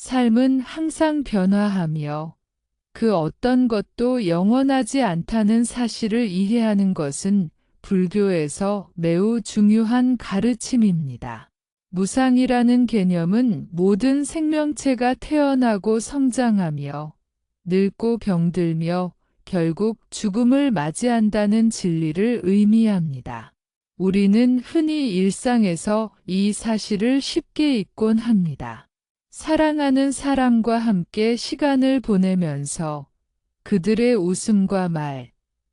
삶은 항상 변화하며 그 어떤 것도 영원하지 않다는 사실을 이해하는 것은 불교에서 매우 중요한 가르침입니다. 무상이라는 개념은 모든 생명체가 태어나고 성장하며 늙고 병들며 결국 죽음을 맞이한다는 진리를 의미합니다. 우리는 흔히 일상에서 이 사실을 쉽게 잊곤 합니다. 사랑하는 사람과 함께 시간을 보내면서 그들의 웃음과 말,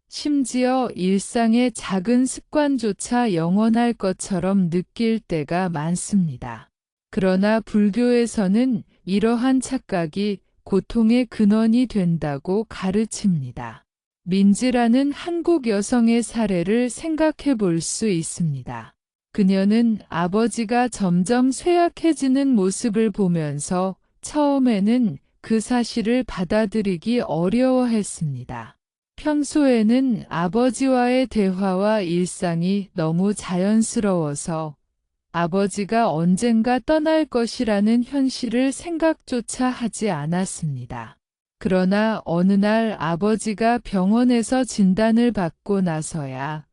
심지어 일상의 작은 습관조차 영원할 것처럼 느낄 때가 많습니다. 그러나 불교에서는 이러한 착각이 고통의 근원이 된다고 가르칩니다. 민지라는 한국 여성의 사례를 생각해 볼 수 있습니다. 그녀는 아버지가 점점 쇠약해지는 모습을 보면서 처음에는 그 사실을 받아들이기 어려워했습니다. 평소에는 아버지와의 대화와 일상이 너무 자연스러워서 아버지가 언젠가 떠날 것이라는 현실을 생각조차 하지 않았습니다. 그러나 어느 날 아버지가 병원에서 진단을 받고 나서야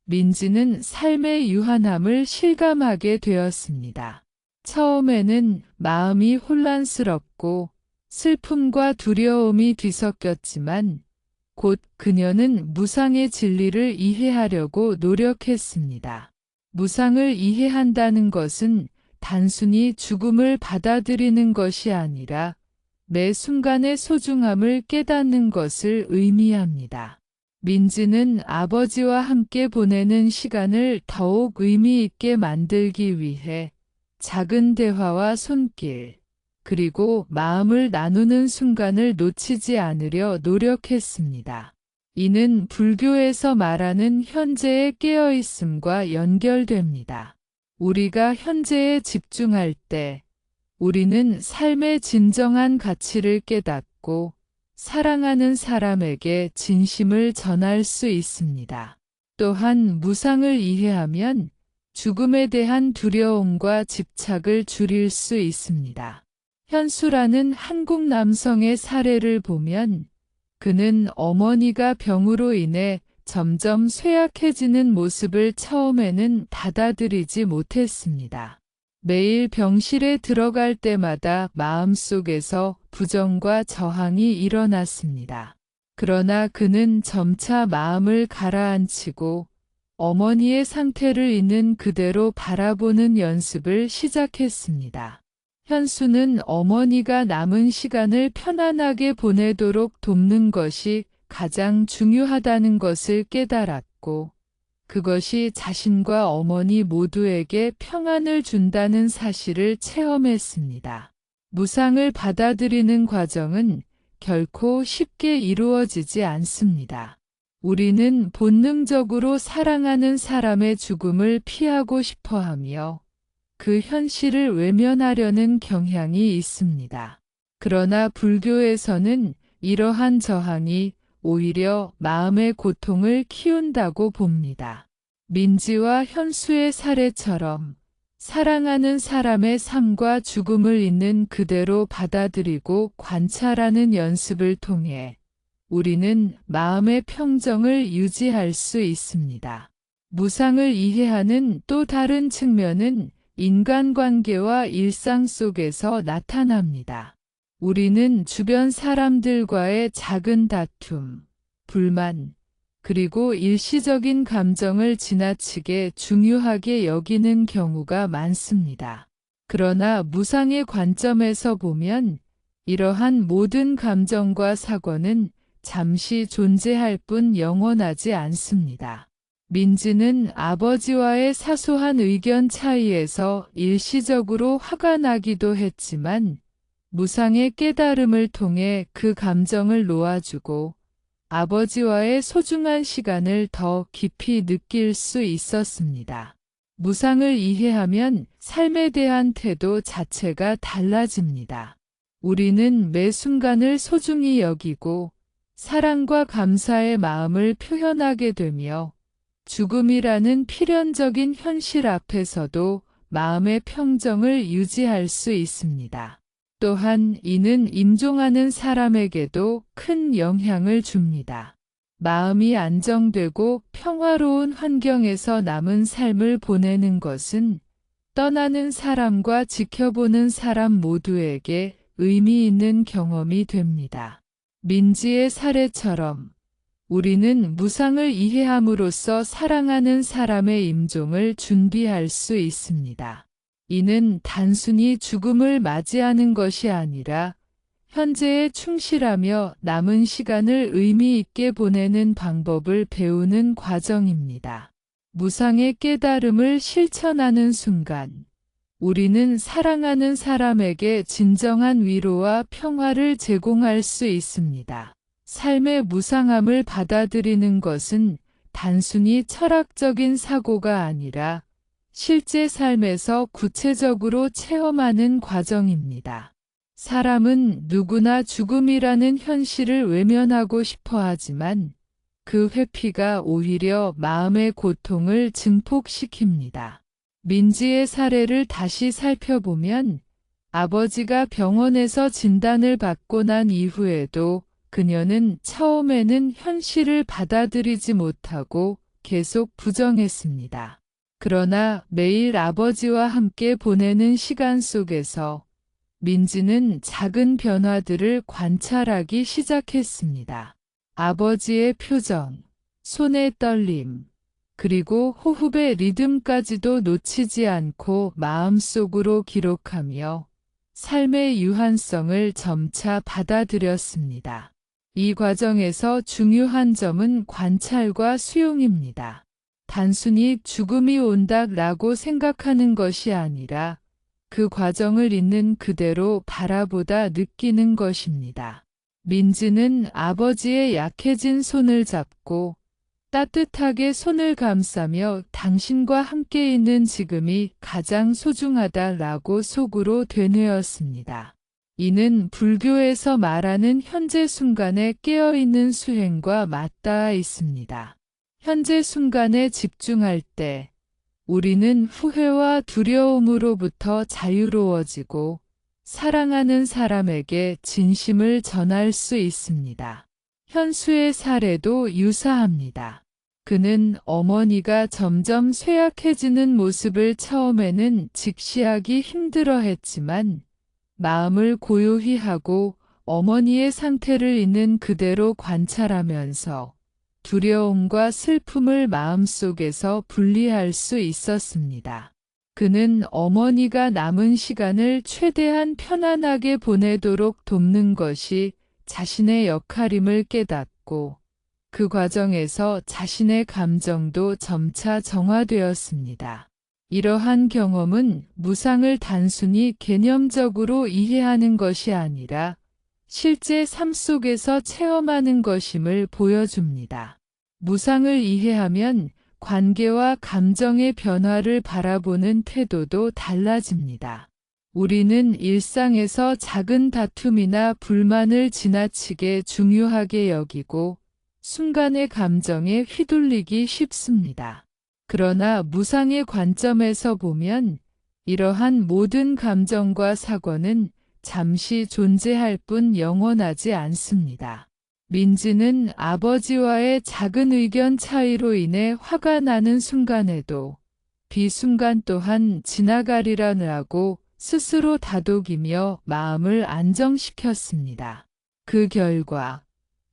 민지는 삶의 유한함을 실감하게 되었습니다. 처음에는 마음이 혼란스럽고 슬픔과 두려움이 뒤섞였지만 곧 그녀는 무상의 진리를 이해하려고 노력했습니다. 무상을 이해한다는 것은 단순히 죽음을 받아들이는 것이 아니라 매 순간의 소중함을 깨닫는 것을 의미합니다. 민지는 아버지와 함께 보내는 시간을 더욱 의미 있게 만들기 위해 작은 대화와 손길, 그리고 마음을 나누는 순간을 놓치지 않으려 노력했습니다. 이는 불교에서 말하는 현재의 깨어있음과 연결됩니다. 우리가 현재에 집중할 때 우리는 삶의 진정한 가치를 깨닫고 사랑하는 사람에게 진심을 전할 수 있습니다. 또한 무상을 이해하면 죽음에 대한 두려움과 집착을 줄일 수 있습니다. 현수라는 한국 남성의 사례를 보면 그는 어머니가 병으로 인해 점점 쇠약해지는 모습을 처음에는 받아들이지 못했습니다. 매일 병실에 들어갈 때마다 마음속에서 부정과 저항이 일어났습니다. 그러나 그는 점차 마음을 가라앉히고 어머니의 상태를 있는 그대로 바라보는 연습을 시작했습니다. 현수는 어머니가 남은 시간을 편안하게 보내도록 돕는 것이 가장 중요하다는 것을 깨달았고, 그것이 자신과 어머니 모두에게 평안을 준다는 사실을 체험했습니다. 무상을 받아들이는 과정은 결코 쉽게 이루어지지 않습니다. 우리는 본능적으로 사랑하는 사람의 죽음을 피하고 싶어 하며 그 현실을 외면하려는 경향이 있습니다. 그러나 불교에서는 이러한 저항이 오히려 마음의 고통을 키운다고 봅니다. 민지와 현수의 사례처럼 사랑하는 사람의 삶과 죽음을 있는 그대로 받아들이고 관찰하는 연습을 통해 우리는 마음의 평정을 유지할 수 있습니다. 무상을 이해하는 또 다른 측면은 인간관계와 일상 속에서 나타납니다. 우리는 주변 사람들과의 작은 다툼, 불만, 그리고 일시적인 감정을 지나치게 중요하게 여기는 경우가 많습니다. 그러나 무상의 관점에서 보면 이러한 모든 감정과 사고는 잠시 존재할 뿐 영원하지 않습니다. 민지는 아버지와의 사소한 의견 차이에서 일시적으로 화가 나기도 했지만 무상의 깨달음을 통해 그 감정을 놓아주고 아버지와의 소중한 시간을 더 깊이 느낄 수 있었습니다. 무상을 이해하면 삶에 대한 태도 자체가 달라집니다. 우리는 매 순간을 소중히 여기고 사랑과 감사의 마음을 표현하게 되며 죽음이라는 필연적인 현실 앞에서도 마음의 평정을 유지할 수 있습니다. 또한 이는 임종하는 사람에게도 큰 영향을 줍니다. 마음이 안정되고 평화로운 환경에서 남은 삶을 보내는 것은 떠나는 사람과 지켜보는 사람 모두에게 의미 있는 경험이 됩니다. 민지의 사례처럼 우리는 무상을 이해함으로써 사랑하는 사람의 임종을 준비할 수 있습니다. 이는 단순히 죽음을 맞이하는 것이 아니라 현재에 충실하며 남은 시간을 의미 있게 보내는 방법을 배우는 과정입니다. 무상의 깨달음을 실천하는 순간, 우리는 사랑하는 사람에게 진정한 위로와 평화를 제공할 수 있습니다. 삶의 무상함을 받아들이는 것은 단순히 철학적인 사고가 아니라 실제 삶에서 구체적으로 체험하는 과정입니다. 사람은 누구나 죽음이라는 현실을 외면하고 싶어 하지만 그 회피가 오히려 마음의 고통을 증폭시킵니다. 민지의 사례를 다시 살펴보면 아버지가 병원에서 진단을 받고 난 이후에도 그녀는 처음에는 현실을 받아들이지 못하고 계속 부정했습니다. 그러나 매일 아버지와 함께 보내는 시간 속에서 민지는 작은 변화들을 관찰하기 시작했습니다. 아버지의 표정, 손의 떨림, 그리고 호흡의 리듬까지도 놓치지 않고 마음속으로 기록하며 삶의 유한성을 점차 받아들였습니다. 이 과정에서 중요한 점은 관찰과 수용입니다. 단순히 죽음이 온다라고 생각하는 것이 아니라 그 과정을 있는 그대로 바라보다 느끼는 것입니다. 민지는 아버지의 약해진 손을 잡고 따뜻하게 손을 감싸며 당신과 함께 있는 지금이 가장 소중하다라고 속으로 되뇌었습니다. 이는 불교에서 말하는 현재 순간에 깨어있는 수행과 맞닿아 있습니다. 현재 순간에 집중할 때 우리는 후회와 두려움으로부터 자유로워지고 사랑하는 사람에게 진심을 전할 수 있습니다. 현수의 사례도 유사합니다. 그는 어머니가 점점 쇠약해지는 모습을 처음에는 직시하기 힘들어했지만 마음을 고요히 하고 어머니의 상태를 있는 그대로 관찰하면서 두려움과 슬픔을 마음속에서 분리할 수 있었습니다. 그는 어머니가 남은 시간을 최대한 편안하게 보내도록 돕는 것이 자신의 역할임을 깨닫고 그 과정에서 자신의 감정도 점차 정화되었습니다. 이러한 경험은 무상을 단순히 개념적으로 이해하는 것이 아니라 실제 삶 속에서 체험하는 것임을 보여줍니다. 무상을 이해하면 관계와 감정의 변화를 바라보는 태도도 달라집니다. 우리는 일상에서 작은 다툼이나 불만을 지나치게 중요하게 여기고 순간의 감정에 휘둘리기 쉽습니다. 그러나 무상의 관점에서 보면 이러한 모든 감정과 사고는 잠시 존재할 뿐 영원하지 않습니다. 민지는 아버지와의 작은 의견 차이로 인해 화가 나는 순간에도 비 순간 또한 지나가리라고 스스로 다독이며 마음을 안정시켰습니다. 그 결과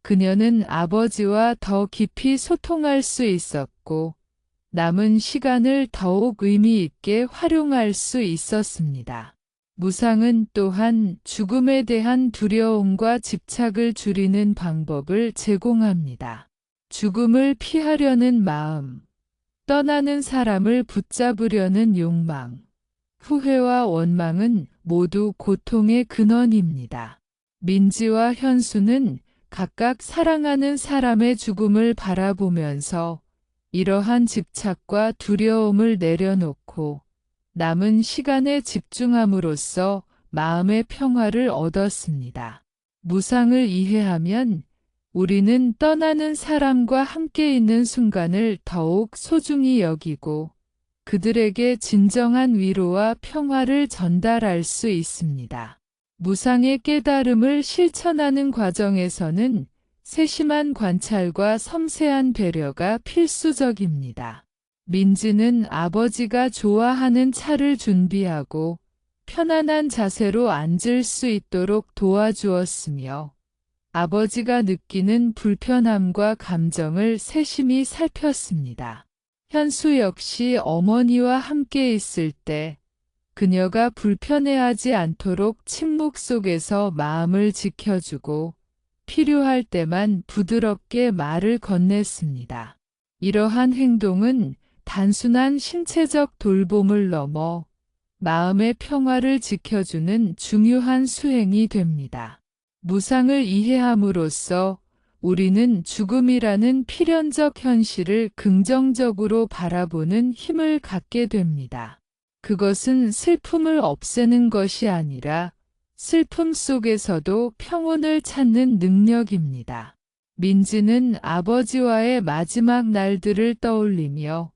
그녀는 아버지와 더 깊이 소통할 수 있었고 남은 시간을 더욱 의미 있게 활용할 수 있었습니다. 무상은 또한 죽음에 대한 두려움과 집착을 줄이는 방법을 제공합니다. 죽음을 피하려는 마음, 떠나는 사람을 붙잡으려는 욕망, 후회와 원망은 모두 고통의 근원입니다. 민지와 현수는 각각 사랑하는 사람의 죽음을 바라보면서 이러한 집착과 두려움을 내려놓고 남은 시간에 집중함으로써 마음의 평화를 얻었습니다. 무상을 이해하면 우리는 떠나는 사람과 함께 있는 순간을 더욱 소중히 여기고 그들에게 진정한 위로와 평화를 전달할 수 있습니다. 무상의 깨달음을 실천하는 과정에서는 세심한 관찰과 섬세한 배려가 필수적입니다. 민지는 아버지가 좋아하는 차를 준비하고 편안한 자세로 앉을 수 있도록 도와주었으며 아버지가 느끼는 불편함과 감정을 세심히 살폈습니다. 현수 역시 어머니와 함께 있을 때 그녀가 불편해하지 않도록 침묵 속에서 마음을 지켜주고 필요할 때만 부드럽게 말을 건넸습니다. 이러한 행동은 단순한 신체적 돌봄을 넘어 마음의 평화를 지켜주는 중요한 수행이 됩니다. 무상을 이해함으로써 우리는 죽음이라는 필연적 현실을 긍정적으로 바라보는 힘을 갖게 됩니다. 그것은 슬픔을 없애는 것이 아니라 슬픔 속에서도 평온을 찾는 능력입니다. 민지는 아버지와의 마지막 날들을 떠올리며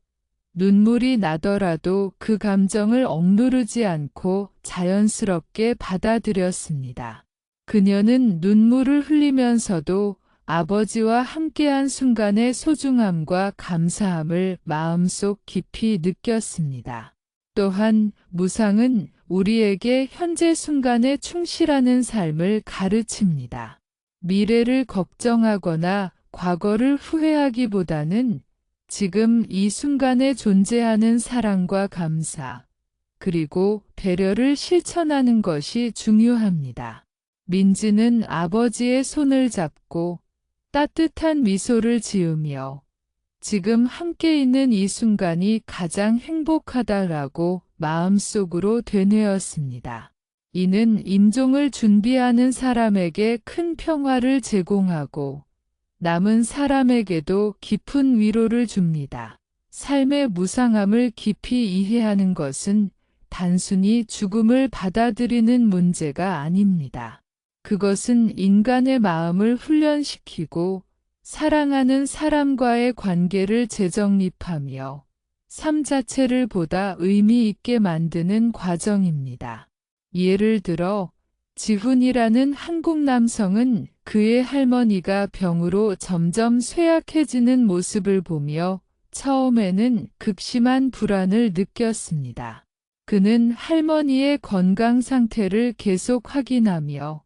눈물이 나더라도 그 감정을 억누르지 않고 자연스럽게 받아들였습니다. 그녀는 눈물을 흘리면서도 아버지와 함께한 순간의 소중함과 감사함을 마음속 깊이 느꼈습니다. 또한 무상은 우리에게 현재 순간에 충실하는 삶을 가르칩니다. 미래를 걱정하거나 과거를 후회하기보다는 지금 이 순간에 존재하는 사랑과 감사, 그리고 배려를 실천하는 것이 중요합니다. 민지는 아버지의 손을 잡고 따뜻한 미소를 지으며 지금 함께 있는 이 순간이 가장 행복하다라고 마음속으로 되뇌었습니다. 이는 임종을 준비하는 사람에게 큰 평화를 제공하고 남은 사람에게도 깊은 위로를 줍니다. 삶의 무상함을 깊이 이해하는 것은 단순히 죽음을 받아들이는 문제가 아닙니다. 그것은 인간의 마음을 훈련시키고 사랑하는 사람과의 관계를 재정립하며 삶 자체를 보다 의미 있게 만드는 과정입니다. 예를 들어 지훈이라는 한국 남성은 그의 할머니가 병으로 점점 쇠약해지는 모습을 보며 처음에는 극심한 불안을 느꼈습니다. 그는 할머니의 건강 상태를 계속 확인하며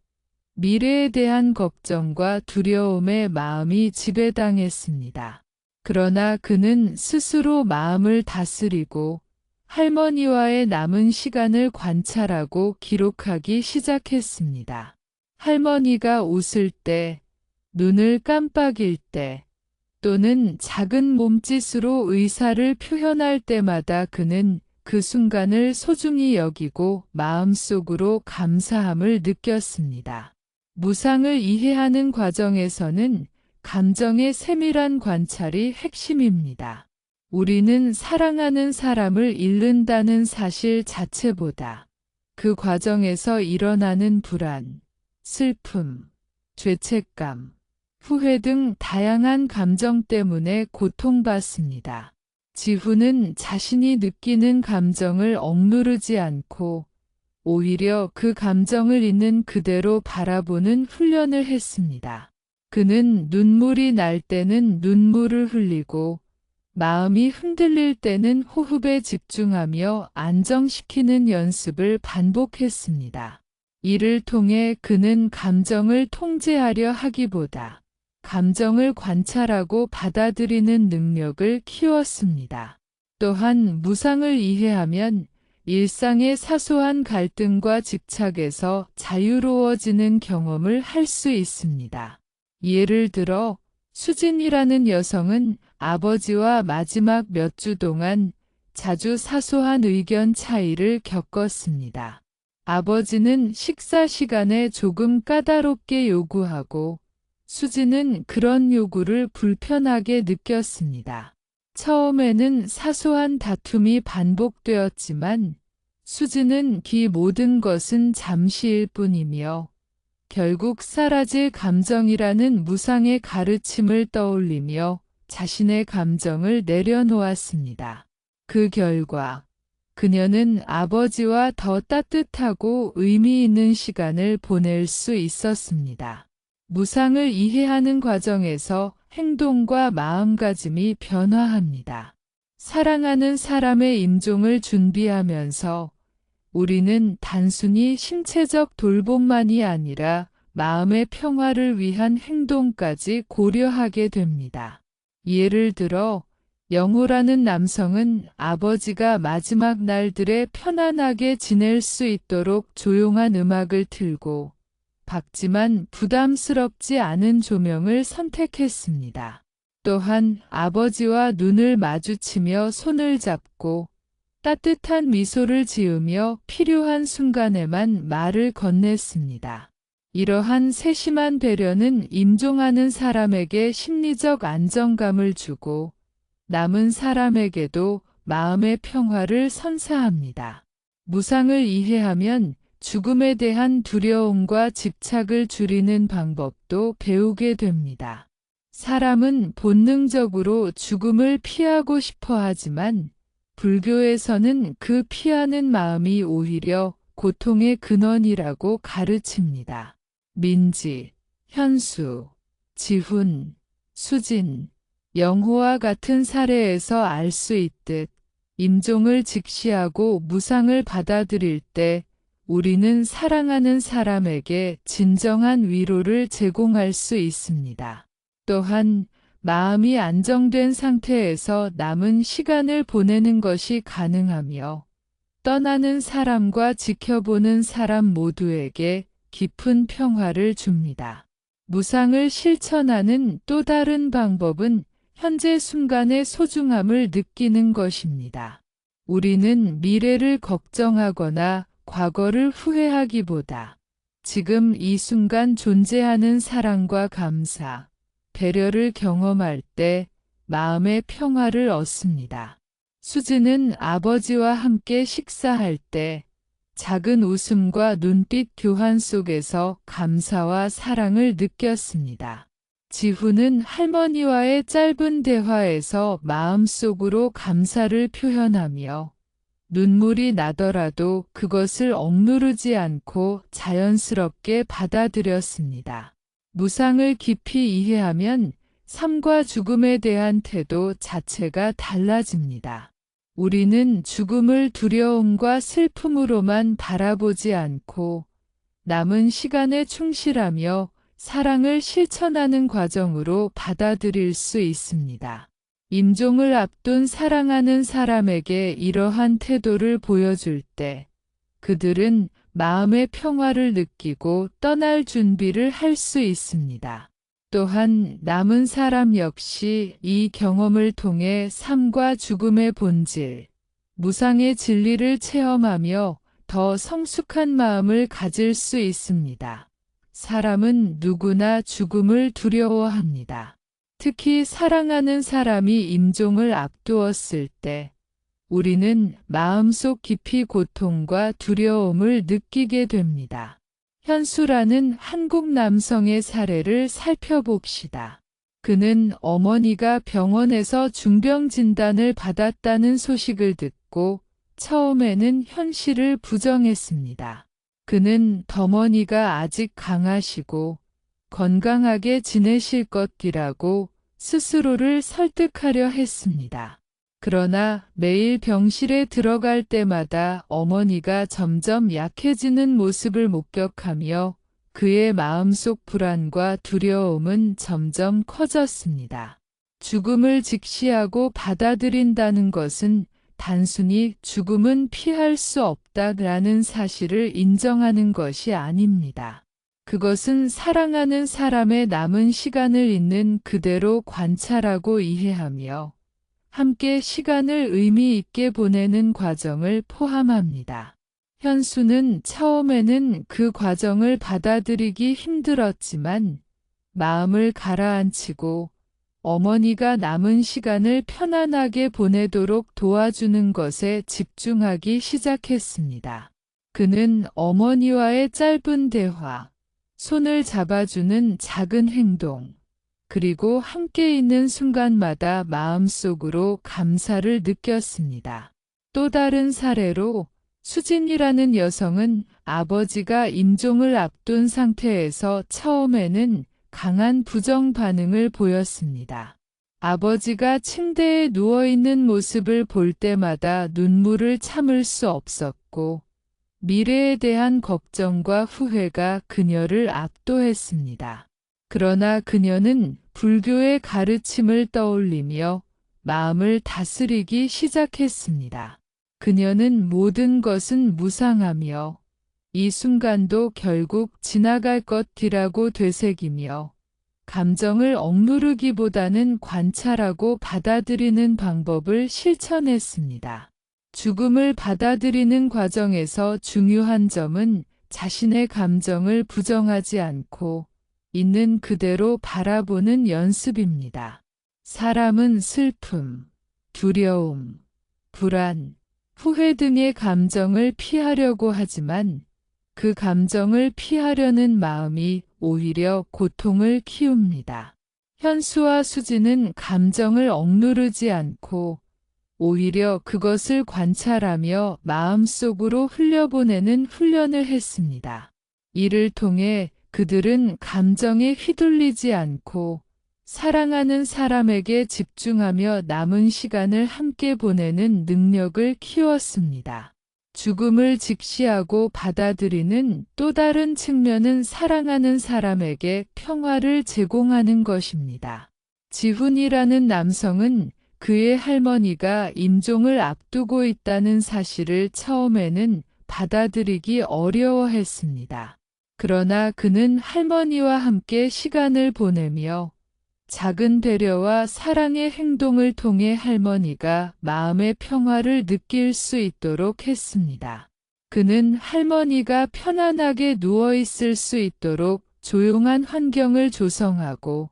미래에 대한 걱정과 두려움에 마음이 지배당했습니다. 그러나 그는 스스로 마음을 다스리고 할머니와의 남은 시간을 관찰하고 기록하기 시작했습니다. 할머니가 웃을 때, 눈을 깜빡일 때, 또는 작은 몸짓으로 의사를 표현할 때마다 그는 그 순간을 소중히 여기고 마음속으로 감사함을 느꼈습니다. 무상을 이해하는 과정에서는 감정의 세밀한 관찰이 핵심입니다. 우리는 사랑하는 사람을 잃는다는 사실 자체보다 그 과정에서 일어나는 불안, 슬픔, 죄책감, 후회 등 다양한 감정 때문에 고통받습니다. 지훈은 자신이 느끼는 감정을 억누르지 않고 오히려 그 감정을 있는 그대로 바라보는 훈련을 했습니다. 그는 눈물이 날 때는 눈물을 흘리고 마음이 흔들릴 때는 호흡에 집중하며 안정시키는 연습을 반복했습니다. 이를 통해 그는 감정을 통제하려 하기보다 감정을 관찰하고 받아들이는 능력을 키웠습니다. 또한 무상을 이해하면 일상의 사소한 갈등과 집착에서 자유로워지는 경험을 할 수 있습니다. 예를 들어 수진이라는 여성은 아버지와 마지막 몇 주 동안 자주 사소한 의견 차이를 겪었습니다. 아버지는 식사 시간에 조금 까다롭게 요구하고 수진은 그런 요구를 불편하게 느꼈습니다. 처음에는 사소한 다툼이 반복되었지만 수진은 그 모든 것은 잠시일 뿐이며 결국 사라질 감정이라는 무상의 가르침을 떠올리며 자신의 감정을 내려놓았습니다. 그 결과 그녀는 아버지와 더 따뜻하고 의미 있는 시간을 보낼 수 있었습니다. 무상을 이해하는 과정에서 행동과 마음가짐이 변화합니다. 사랑하는 사람의 임종을 준비하면서 우리는 단순히 신체적 돌봄만이 아니라 마음의 평화를 위한 행동까지 고려하게 됩니다. 예를 들어 영호라는 남성은 아버지가 마지막 날들에 편안하게 지낼 수 있도록 조용한 음악을 틀고 밝지만 부담스럽지 않은 조명을 선택했습니다. 또한 아버지와 눈을 마주치며 손을 잡고 따뜻한 미소를 지으며 필요한 순간에만 말을 건넸습니다. 이러한 세심한 배려는 임종하는 사람에게 심리적 안정감을 주고 남은 사람에게도 마음의 평화를 선사합니다. 무상을 이해하면 죽음에 대한 두려움과 집착을 줄이는 방법도 배우게 됩니다. 사람은 본능적으로 죽음을 피하고 싶어 하지만 불교에서는 그 피하는 마음이 오히려 고통의 근원이라고 가르칩니다. 민지, 현수, 지훈, 수진, 영호와 같은 사례에서 알 수 있듯 임종을 직시하고 무상을 받아들일 때 우리는 사랑하는 사람에게 진정한 위로를 제공할 수 있습니다. 또한 마음이 안정된 상태에서 남은 시간을 보내는 것이 가능하며 떠나는 사람과 지켜보는 사람 모두에게 깊은 평화를 줍니다. 무상을 실천하는 또 다른 방법은 현재 순간의 소중함을 느끼는 것입니다. 우리는 미래를 걱정하거나 과거를 후회하기보다 지금 이 순간 존재하는 사랑과 감사, 배려를 경험할 때 마음의 평화를 얻습니다. 수지는 아버지와 함께 식사할 때 작은 웃음과 눈빛 교환 속에서 감사와 사랑을 느꼈습니다. 지훈은 할머니와의 짧은 대화에서 마음속으로 감사를 표현하며 눈물이 나더라도 그것을 억누르지 않고 자연스럽게 받아들였습니다. 무상을 깊이 이해하면 삶과 죽음에 대한 태도 자체가 달라집니다. 우리는 죽음을 두려움과 슬픔으로만 바라보지 않고 남은 시간에 충실하며 사랑을 실천하는 과정으로 받아들일 수 있습니다. 임종을 앞둔 사랑하는 사람에게 이러한 태도를 보여줄 때 그들은 마음의 평화를 느끼고 떠날 준비를 할 수 있습니다. 또한 남은 사람 역시 이 경험을 통해 삶과 죽음의 본질, 무상의 진리를 체험하며 더 성숙한 마음을 가질 수 있습니다. 사람은 누구나 죽음을 두려워합니다. 특히 사랑하는 사람이 임종을 앞두었을 때 우리는 마음속 깊이 고통과 두려움을 느끼게 됩니다. 현수라는 한국 남성의 사례를 살펴봅시다. 그는 어머니가 병원에서 중병 진단을 받았다는 소식을 듣고 처음에는 현실을 부정했습니다. 그는 어머니가 아직 강하시고 건강하게 지내실 것이라고 스스로를 설득하려 했습니다. 그러나 매일 병실에 들어갈 때마다 어머니가 점점 약해지는 모습을 목격하며 그의 마음속 불안과 두려움은 점점 커졌습니다. 죽음을 직시하고 받아들인다는 것은 단순히 죽음은 피할 수 없다라는 사실을 인정하는 것이 아닙니다. 그것은 사랑하는 사람의 남은 시간을 있는 그대로 관찰하고 이해하며 함께 시간을 의미 있게 보내는 과정을 포함합니다. 현수는 처음에는 그 과정을 받아들이기 힘들었지만 마음을 가라앉히고 어머니가 남은 시간을 편안하게 보내도록 도와주는 것에 집중하기 시작했습니다. 그는 어머니와의 짧은 대화, 손을 잡아주는 작은 행동, 그리고 함께 있는 순간마다 마음속으로 감사를 느꼈습니다. 또 다른 사례로 수진이라는 여성은 아버지가 임종을 앞둔 상태에서 처음에는 강한 부정 반응을 보였습니다. 아버지가 침대에 누워있는 모습을 볼 때마다 눈물을 참을 수 없었고 미래에 대한 걱정과 후회가 그녀를 압도했습니다. 그러나 그녀는 불교의 가르침을 떠올리며 마음을 다스리기 시작했습니다. 그녀는 모든 것은 무상하며 이 순간도 결국 지나갈 것이라고 되새기며 감정을 억누르기보다는 관찰하고 받아들이는 방법을 실천했습니다. 죽음을 받아들이는 과정에서 중요한 점은 자신의 감정을 부정하지 않고 있는 그대로 바라보는 연습입니다. 사람은 슬픔, 두려움, 불안, 후회 등의 감정을 피하려고 하지만 그 감정을 피하려는 마음이 오히려 고통을 키웁니다. 현수와 수지는 감정을 억누르지 않고 오히려 그것을 관찰하며 마음속으로 흘려보내는 훈련을 했습니다. 이를 통해 그들은 감정에 휘둘리지 않고 사랑하는 사람에게 집중하며 남은 시간을 함께 보내는 능력을 키웠습니다. 죽음을 직시하고 받아들이는 또 다른 측면은 사랑하는 사람에게 평화를 제공하는 것입니다. 지훈이라는 남성은 그의 할머니가 임종을 앞두고 있다는 사실을 처음에는 받아들이기 어려워했습니다. 그러나 그는 할머니와 함께 시간을 보내며 작은 배려와 사랑의 행동을 통해 할머니가 마음의 평화를 느낄 수 있도록 했습니다. 그는 할머니가 편안하게 누워있을 수 있도록 조용한 환경을 조성하고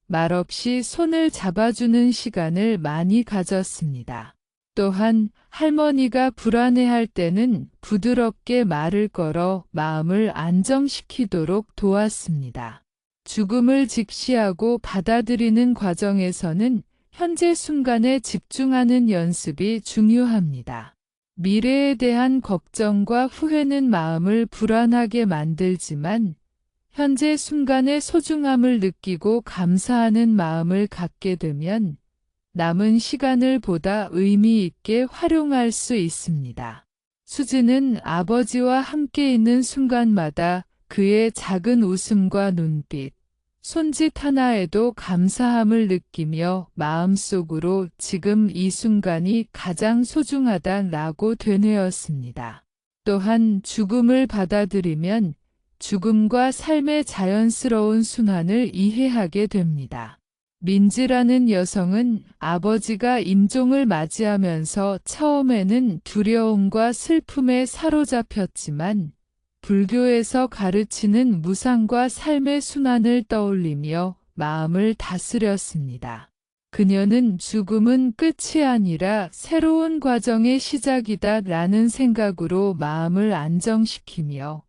말없이 손을 잡아주는 시간을 많이 가졌습니다. 또한 할머니가 불안해할 때는 부드럽게 말을 걸어 마음을 안정시키도록 도왔습니다. 죽음을 직시하고 받아들이는 과정에서는 현재 순간에 집중하는 연습이 중요합니다. 미래에 대한 걱정과 후회는 마음을 불안하게 만들지만 현재 순간의 소중함을 느끼고 감사하는 마음을 갖게 되면 남은 시간을 보다 의미 있게 활용할 수 있습니다. 수지는 아버지와 함께 있는 순간마다 그의 작은 웃음과 눈빛, 손짓 하나에도 감사함을 느끼며 마음속으로 지금 이 순간이 가장 소중하다라고 되뇌었습니다. 또한 죽음을 받아들이면 죽음과 삶의 자연스러운 순환을 이해하게 됩니다. 민지라는 여성은 아버지가 임종을 맞이하면서 처음에는 두려움과 슬픔에 사로잡혔지만 불교에서 가르치는 무상과 삶의 순환을 떠올리며 마음을 다스렸습니다. 그녀는 죽음은 끝이 아니라 새로운 과정의 시작이다 라는 생각으로 마음을 안정시키며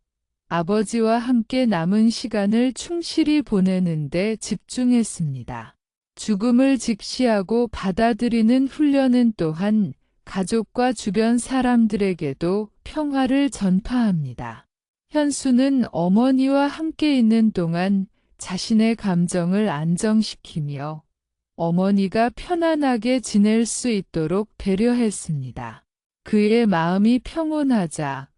아버지와 함께 남은 시간을 충실히 보내는 데 집중했습니다. 죽음을 직시하고 받아들이는 훈련은 또한 가족과 주변 사람들에게도 평화를 전파합니다. 현수는 어머니와 함께 있는 동안 자신의 감정을 안정시키며 어머니가 편안하게 지낼 수 있도록 배려했습니다. 그의 마음이 평온하자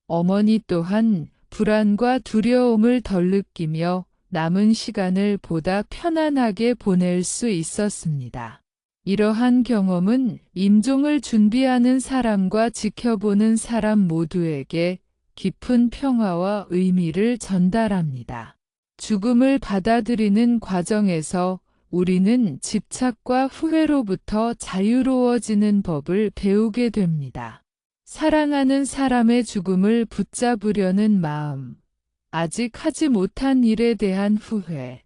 어머니 또한 불안과 두려움을 덜 느끼며 남은 시간을 보다 편안하게 보낼 수 있었습니다. 이러한 경험은 임종을 준비하는 사람과 지켜보는 사람 모두에게 깊은 평화와 의미를 전달합니다. 죽음을 받아들이는 과정에서 우리는 집착과 후회로부터 자유로워지는 법을 배우게 됩니다. 사랑하는 사람의 죽음을 붙잡으려는 마음, 아직 하지 못한 일에 대한 후회,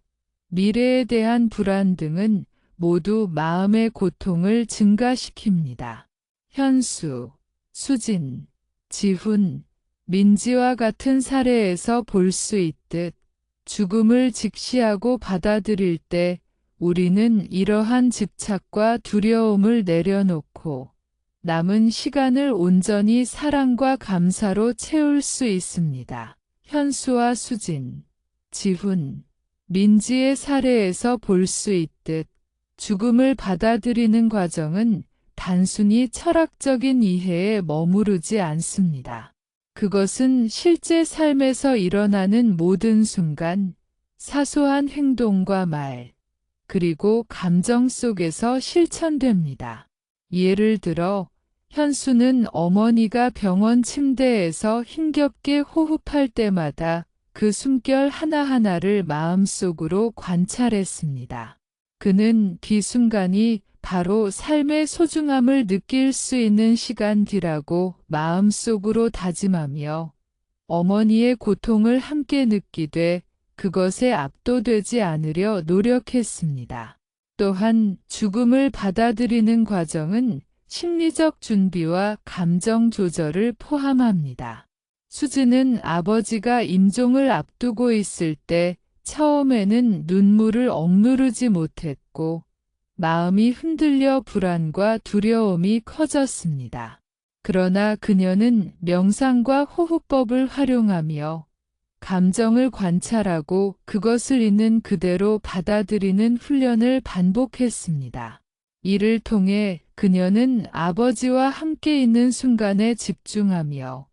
미래에 대한 불안 등은 모두 마음의 고통을 증가시킵니다. 현수, 수진, 지훈, 민지와 같은 사례에서 볼 수 있듯 죽음을 직시하고 받아들일 때 우리는 이러한 집착과 두려움을 내려놓고 남은 시간을 온전히 사랑과 감사로 채울 수 있습니다. 현수와 수진, 지훈, 민지의 사례에서 볼 수 있듯 죽음을 받아들이는 과정은 단순히 철학적인 이해에 머무르지 않습니다. 그것은 실제 삶에서 일어나는 모든 순간, 사소한 행동과 말, 그리고 감정 속에서 실천됩니다. 예를 들어, 현수는 어머니가 병원 침대에서 힘겹게 호흡할 때마다 그 숨결 하나하나를 마음속으로 관찰했습니다. 그는 그 순간이 바로 삶의 소중함을 느낄 수 있는 시간이라고 마음속으로 다짐하며 어머니의 고통을 함께 느끼되 그것에 압도되지 않으려 노력했습니다. 또한 죽음을 받아들이는 과정은 심리적 준비와 감정 조절을 포함합니다. 수지는 아버지가 임종을 앞두고 있을 때 처음에는 눈물을 억누르지 못했고 마음이 흔들려 불안과 두려움이 커졌습니다. 그러나 그녀는 명상과 호흡법을 활용하며 감정을 관찰하고 그것을 있는 그대로 받아들이는 훈련을 반복했습니다. 이를 통해 그녀는 아버지와 함께 있는 순간에 집중하며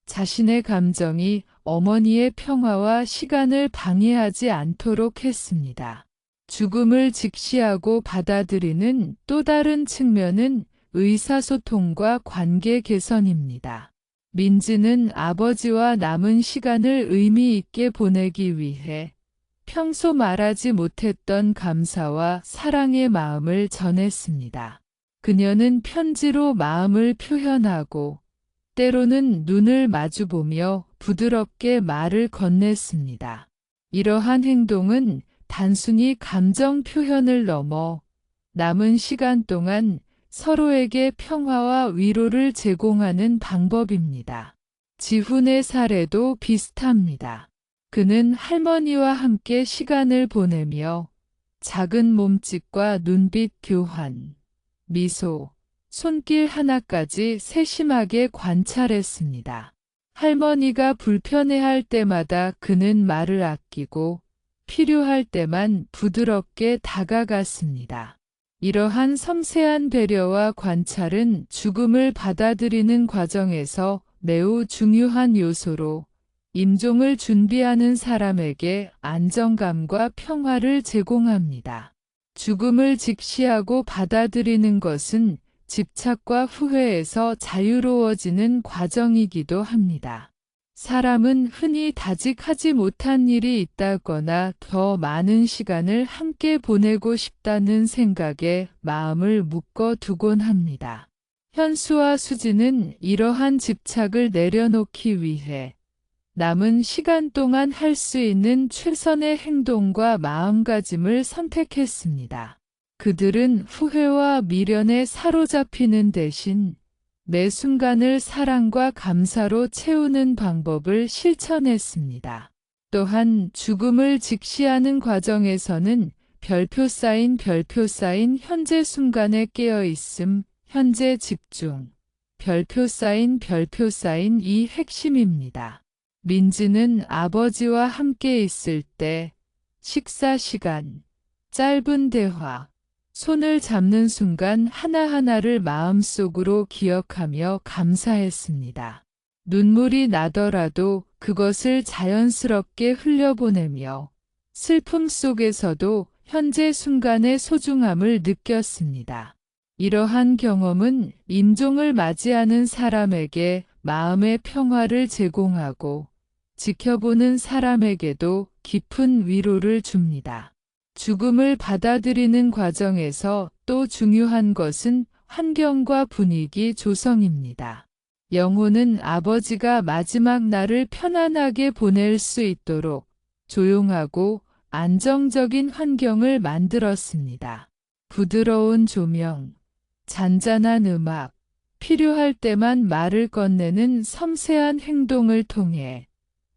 자신의 감정이 어머니의 평화와 시간을 방해하지 않도록 했습니다. 죽음을 직시하고 받아들이는 또 다른 측면은 의사소통과 관계 개선입니다. 민지는 아버지와 남은 시간을 의미 있게 보내기 위해 평소 말하지 못했던 감사와 사랑의 마음을 전했습니다. 그녀는 편지로 마음을 표현하고 때로는 눈을 마주보며 부드럽게 말을 건넸습니다. 이러한 행동은 단순히 감정 표현을 넘어 남은 시간 동안 서로에게 평화와 위로를 제공하는 방법입니다. 지훈의 사례도 비슷합니다. 그는 할머니와 함께 시간을 보내며 작은 몸짓과 눈빛 교환, 미소, 손길 하나까지 세심하게 관찰했습니다. 할머니가 불편해할 때마다 그는 말을 아끼고 필요할 때만 부드럽게 다가갔습니다. 이러한 섬세한 배려와 관찰은 죽음을 받아들이는 과정에서 매우 중요한 요소로 임종을 준비하는 사람에게 안정감과 평화를 제공합니다. 죽음을 직시하고 받아들이는 것은 집착과 후회에서 자유로워지는 과정이기도 합니다. 사람은 흔히 다직하지 못한 일이 있다거나 더 많은 시간을 함께 보내고 싶다는 생각에 마음을 묶어두곤 합니다. 현수와 수지는 이러한 집착을 내려놓기 위해 남은 시간 동안 할 수 있는 최선의 행동과 마음가짐을 선택했습니다. 그들은 후회와 미련에 사로잡히는 대신 매 순간을 사랑과 감사로 채우는 방법을 실천했습니다. 또한 죽음을 직시하는 과정에서는 별표 쌓인 현재 순간에 깨어있음, 현재 집중, 별표 쌓인 이 핵심입니다. 민지는 아버지와 함께 있을 때 식사 시간, 짧은 대화, 손을 잡는 순간 하나하나를 마음속으로 기억하며 감사했습니다. 눈물이 나더라도 그것을 자연스럽게 흘려보내며 슬픔 속에서도 현재 순간의 소중함을 느꼈습니다. 이러한 경험은 임종을 맞이하는 사람에게 마음의 평화를 제공하고 지켜보는 사람에게도 깊은 위로를 줍니다. 죽음을 받아들이는 과정에서 또 중요한 것은 환경과 분위기 조성입니다. 영호는 아버지가 마지막 날을 편안하게 보낼 수 있도록 조용하고 안정적인 환경을 만들었습니다. 부드러운 조명, 잔잔한 음악, 필요할 때만 말을 건네는 섬세한 행동을 통해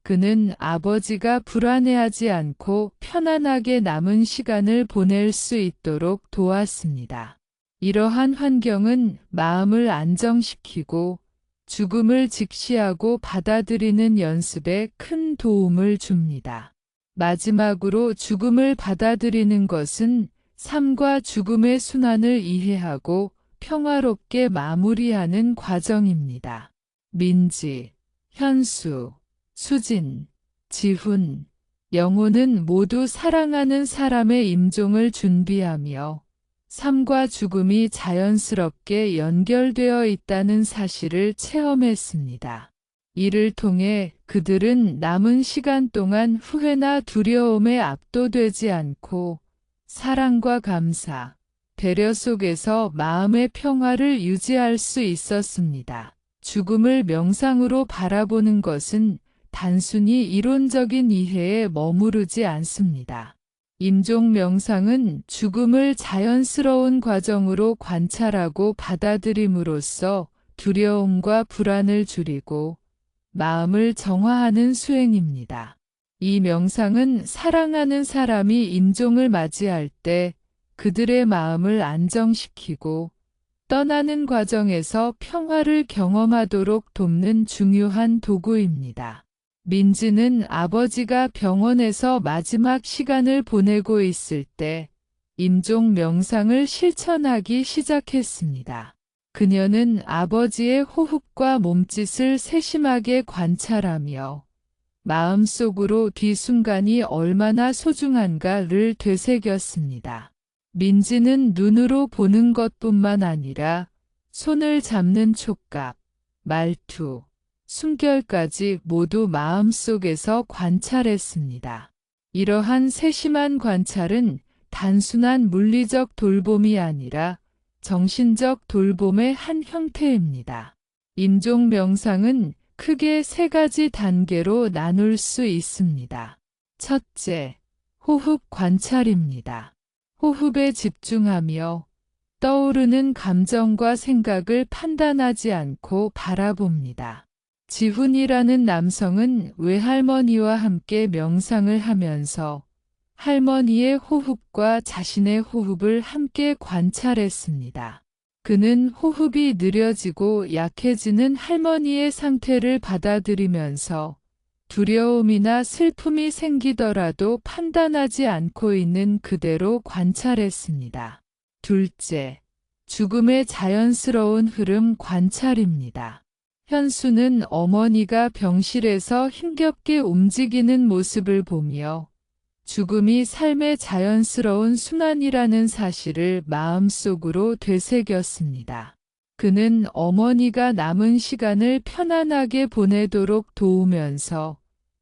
그는 아버지가 불안해하지 않고 편안하게 남은 시간을 보낼 수 있도록 도왔습니다. 이러한 환경은 마음을 안정시키고 죽음을 직시하고 받아들이는 연습에 큰 도움을 줍니다. 마지막으로 죽음을 받아들이는 것은 삶과 죽음의 순환을 이해하고 평화롭게 마무리하는 과정입니다. 민지, 현수, 수진, 지훈, 영호는 모두 사랑하는 사람의 임종을 준비하며 삶과 죽음이 자연스럽게 연결되어 있다는 사실을 체험했습니다. 이를 통해 그들은 남은 시간 동안 후회나 두려움에 압도되지 않고 사랑과 감사, 배려 속에서 마음의 평화를 유지할 수 있었습니다. 죽음을 명상으로 바라보는 것은 단순히 이론적인 이해에 머무르지 않습니다. 임종 명상은 죽음을 자연스러운 과정으로 관찰하고 받아들임으로써 두려움과 불안을 줄이고 마음을 정화하는 수행입니다. 이 명상은 사랑하는 사람이 임종을 맞이할 때 그들의 마음을 안정시키고 떠나는 과정에서 평화를 경험하도록 돕는 중요한 도구입니다. 민지는 아버지가 병원에서 마지막 시간을 보내고 있을 때 임종 명상을 실천하기 시작했습니다. 그녀는 아버지의 호흡과 몸짓을 세심하게 관찰하며 마음속으로 뒤 순간이 얼마나 소중한가를 되새겼습니다. 민지는 눈으로 보는 것뿐만 아니라 손을 잡는 촉각, 말투, 숨결까지 모두 마음속에서 관찰했습니다. 이러한 세심한 관찰은 단순한 물리적 돌봄이 아니라 정신적 돌봄의 한 형태입니다. 임종 명상은 크게 세 가지 단계로 나눌 수 있습니다. 첫째, 호흡 관찰입니다. 호흡에 집중하며 떠오르는 감정과 생각을 판단하지 않고 바라봅니다. 지훈이라는 남성은 외할머니와 함께 명상을 하면서 할머니의 호흡과 자신의 호흡을 함께 관찰했습니다. 그는 호흡이 느려지고 약해지는 할머니의 상태를 받아들이면서 두려움이나 슬픔이 생기더라도 판단하지 않고 있는 그대로 관찰했습니다. 둘째, 죽음의 자연스러운 흐름 관찰입니다. 현수는 어머니가 병실에서 힘겹게 움직이는 모습을 보며 죽음이 삶의 자연스러운 순환이라는 사실을 마음속으로 되새겼습니다. 그는 어머니가 남은 시간을 편안하게 보내도록 도우면서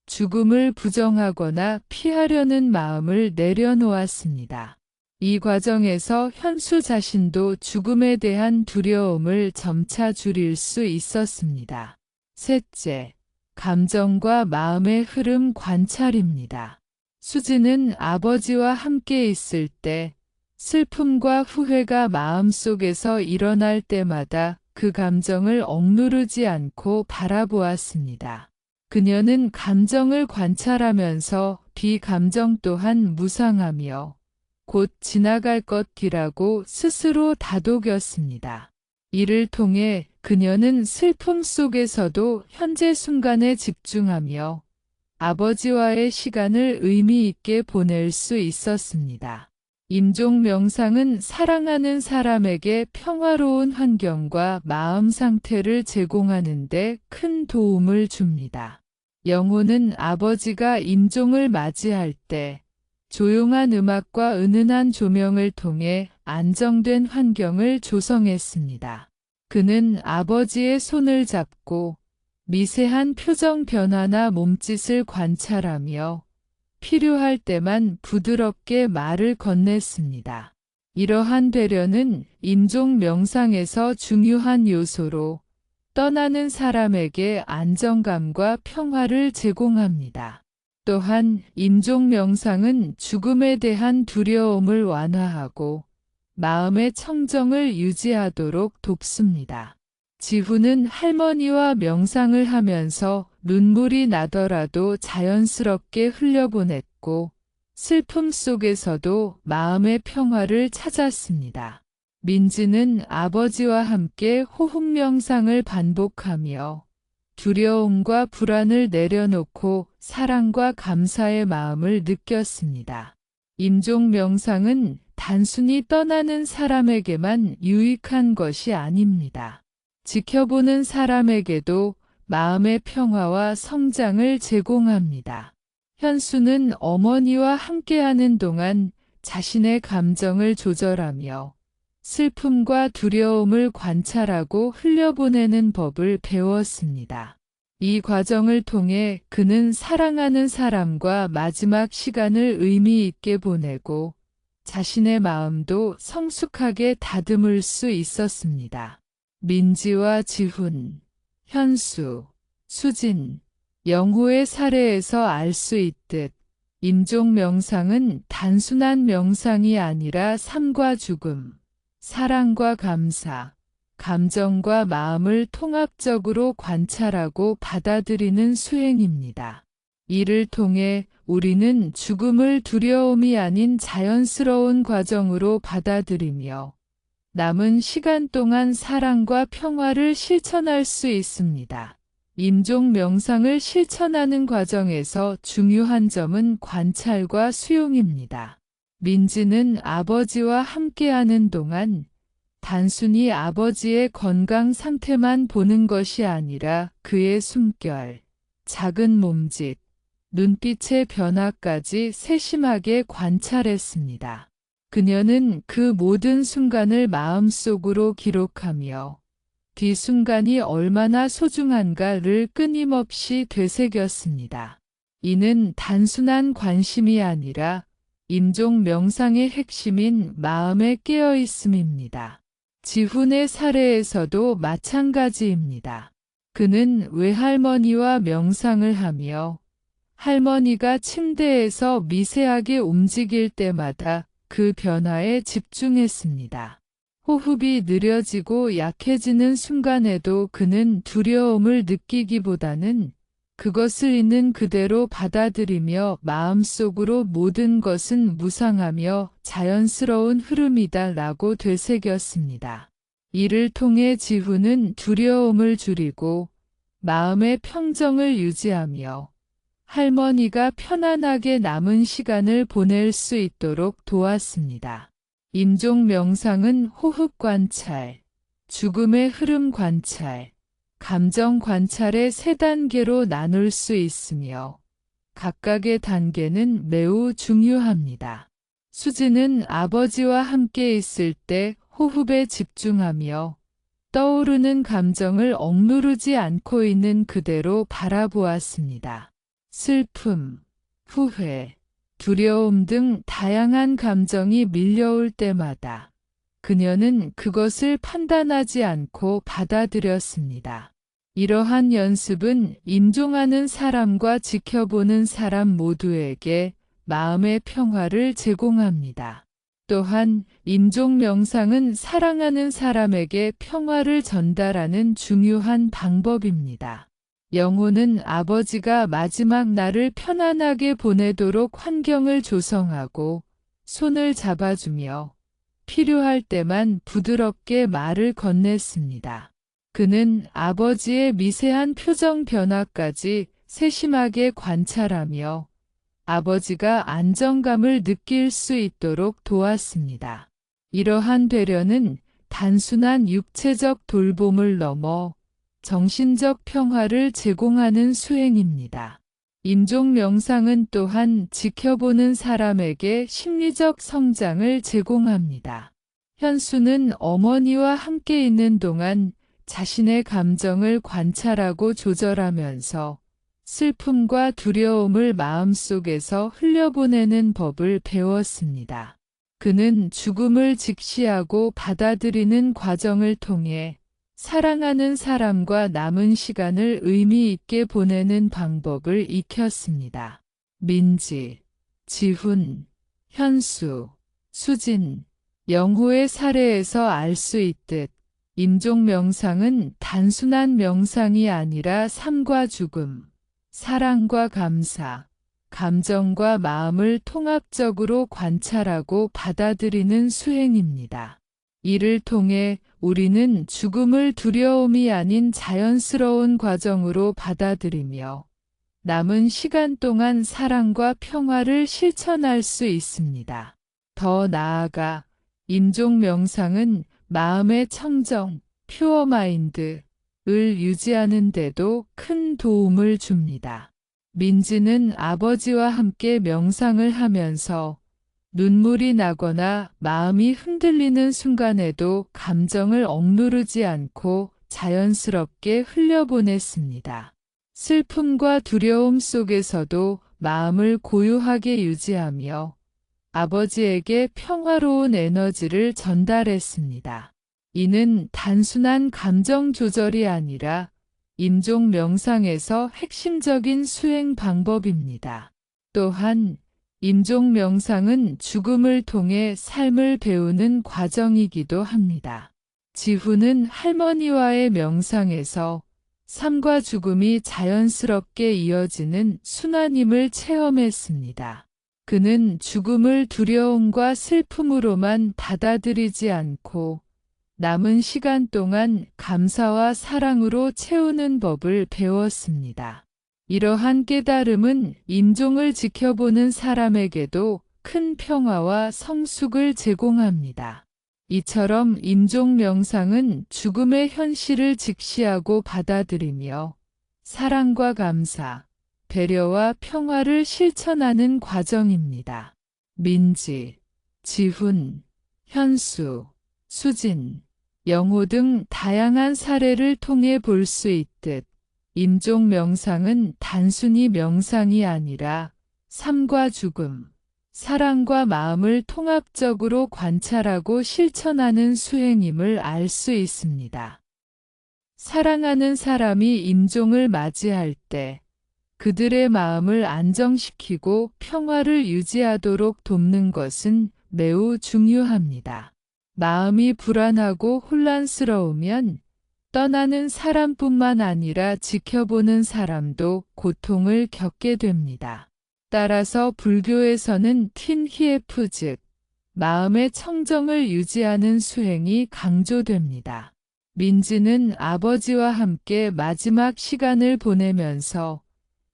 죽음을 부정하거나 피하려는 마음을 내려놓았습니다. 이 과정에서 현수 자신도 죽음에 대한 두려움을 점차 줄일 수 있었습니다. 셋째, 감정과 마음의 흐름 관찰입니다. 수지는 아버지와 함께 있을 때 슬픔과 후회가 마음속에서 일어날 때마다 그 감정을 억누르지 않고 바라보았습니다. 그녀는 감정을 관찰하면서 비감정 또한 무상하며 곧 지나갈 것이라고 스스로 다독였습니다. 이를 통해 그녀는 슬픔 속에서도 현재 순간에 집중하며 아버지와의 시간을 의미 있게 보낼 수 있었습니다. 임종 명상은 사랑하는 사람에게 평화로운 환경과 마음 상태를 제공하는 데 큰 도움을 줍니다. 영호는 아버지가 임종을 맞이할 때 조용한 음악과 은은한 조명을 통해 안정된 환경을 조성했습니다. 그는 아버지의 손을 잡고 미세한 표정 변화나 몸짓을 관찰하며 필요할 때만 부드럽게 말을 건넸습니다. 이러한 배려는 임종 명상에서 중요한 요소로 떠나는 사람에게 안정감과 평화를 제공합니다. 또한 임종 명상은 죽음에 대한 두려움을 완화하고 마음의 청정을 유지하도록 돕습니다. 지훈은 할머니와 명상을 하면서 눈물이 나더라도 자연스럽게 흘려보냈고 슬픔 속에서도 마음의 평화를 찾았습니다. 민지는 아버지와 함께 호흡 명상을 반복하며 두려움과 불안을 내려놓고 사랑과 감사의 마음을 느꼈습니다. 임종 명상은 단순히 떠나는 사람에게만 유익한 것이 아닙니다. 지켜보는 사람에게도 마음의 평화와 성장을 제공합니다. 현수는 어머니와 함께하는 동안 자신의 감정을 조절하며 슬픔과 두려움을 관찰하고 흘려보내는 법을 배웠습니다. 이 과정을 통해 그는 사랑하는 사람과 마지막 시간을 의미 있게 보내고 자신의 마음도 성숙하게 다듬을 수 있었습니다. 민지와 지훈, 현수, 수진, 영호의 사례에서 알 수 있듯 임종 명상은 단순한 명상이 아니라 삶과 죽음, 사랑과 감사, 감정과 마음을 통합적으로 관찰하고 받아들이는 수행입니다. 이를 통해 우리는 죽음을 두려움이 아닌 자연스러운 과정으로 받아들이며 남은 시간 동안 사랑과 평화를 실천할 수 있습니다. 임종 명상을 실천하는 과정에서 중요한 점은 관찰과 수용입니다. 민지는 아버지와 함께하는 동안 단순히 아버지의 건강 상태만 보는 것이 아니라 그의 숨결, 작은 몸짓, 눈빛의 변화까지 세심하게 관찰했습니다. 그녀는 그 모든 순간을 마음속으로 기록하며 그 순간이 얼마나 소중한가를 끊임없이 되새겼습니다. 이는 단순한 관심이 아니라 임종 명상의 핵심인 마음에 깨어있음입니다. 지훈의 사례에서도 마찬가지입니다. 그는 외할머니와 명상을 하며 할머니가 침대에서 미세하게 움직일 때마다 그 변화에 집중했습니다. 호흡이 느려지고 약해지는 순간에도 그는 두려움을 느끼기보다는 그것을 있는 그대로 받아들이며 마음속으로 모든 것은 무상하며 자연스러운 흐름이다 라고 되새겼습니다. 이를 통해 지훈은 두려움을 줄이고 마음의 평정을 유지하며 할머니가 편안하게 남은 시간을 보낼 수 있도록 도왔습니다. 임종 명상은 호흡 관찰, 죽음의 흐름 관찰, 감정 관찰의 세 단계로 나눌 수 있으며 각각의 단계는 매우 중요합니다. 수지는 아버지와 함께 있을 때 호흡에 집중하며 떠오르는 감정을 억누르지 않고 있는 그대로 바라보았습니다. 슬픔, 후회, 두려움 등 다양한 감정이 밀려올 때마다 그녀는 그것을 판단하지 않고 받아들였습니다. 이러한 연습은 임종하는 사람과 지켜보는 사람 모두에게 마음의 평화를 제공합니다. 또한 임종 명상은 사랑하는 사람에게 평화를 전달하는 중요한 방법입니다. 영호는 아버지가 마지막 날을 편안하게 보내도록 환경을 조성하고 손을 잡아주며 필요할 때만 부드럽게 말을 건넸습니다. 그는 아버지의 미세한 표정 변화까지 세심하게 관찰하며 아버지가 안정감을 느낄 수 있도록 도왔습니다. 이러한 배려는 단순한 육체적 돌봄을 넘어 정신적 평화를 제공하는 수행입니다. 임종 명상은 또한 지켜보는 사람에게 심리적 성장을 제공합니다. 현수는 어머니와 함께 있는 동안 자신의 감정을 관찰하고 조절하면서 슬픔과 두려움을 마음속에서 흘려보내는 법을 배웠습니다. 그는 죽음을 직시하고 받아들이는 과정을 통해 사랑하는 사람과 남은 시간을 의미 있게 보내는 방법을 익혔습니다. 민지, 지훈, 현수, 수진, 영호의 사례에서 알 수 있듯 임종 명상은 단순한 명상이 아니라 삶과 죽음, 사랑과 감사, 감정과 마음을 통합적으로 관찰하고 받아들이는 수행입니다. 이를 통해 우리는 죽음을 두려움이 아닌 자연스러운 과정으로 받아들이며 남은 시간 동안 사랑과 평화를 실천할 수 있습니다. 더 나아가 임종 명상은 마음의 청정, 퓨어 마인드를 유지하는 데도 큰 도움을 줍니다. 민지는 아버지와 함께 명상을 하면서 눈물이 나거나 마음이 흔들리는 순간에도 감정을 억누르지 않고 자연스럽게 흘려보냈습니다. 슬픔과 두려움 속에서도 마음을 고요하게 유지하며 아버지에게 평화로운 에너지를 전달했습니다. 이는 단순한 감정 조절이 아니라 임종 명상에서 핵심적인 수행 방법입니다. 또한 임종 명상은 죽음을 통해 삶을 배우는 과정이기도 합니다. 지훈은 할머니와의 명상에서 삶과 죽음이 자연스럽게 이어지는 순환임을 체험했습니다. 그는 죽음을 두려움과 슬픔으로만 받아들이지 않고 남은 시간 동안 감사와 사랑으로 채우는 법을 배웠습니다. 이러한 깨달음은 임종을 지켜보는 사람에게도 큰 평화와 성숙을 제공합니다. 이처럼 임종 명상은 죽음의 현실을 직시하고 받아들이며 사랑과 감사, 배려와 평화를 실천하는 과정입니다. 민지, 지훈, 현수, 수진, 영호 등 다양한 사례를 통해 볼 수 있듯 임종 명상은 단순히 명상이 아니라 삶과 죽음, 사랑과 마음을 통합적으로 관찰하고 실천하는 수행임을 알 수 있습니다. 사랑하는 사람이 임종을 맞이할 때 그들의 마음을 안정시키고 평화를 유지하도록 돕는 것은 매우 중요합니다. 마음이 불안하고 혼란스러우면 떠나는 사람뿐만 아니라 지켜보는 사람도 고통을 겪게 됩니다. 따라서 불교에서는 틴히에프 즉 마음의 청정을 유지하는 수행이 강조됩니다. 민지는 아버지와 함께 마지막 시간을 보내면서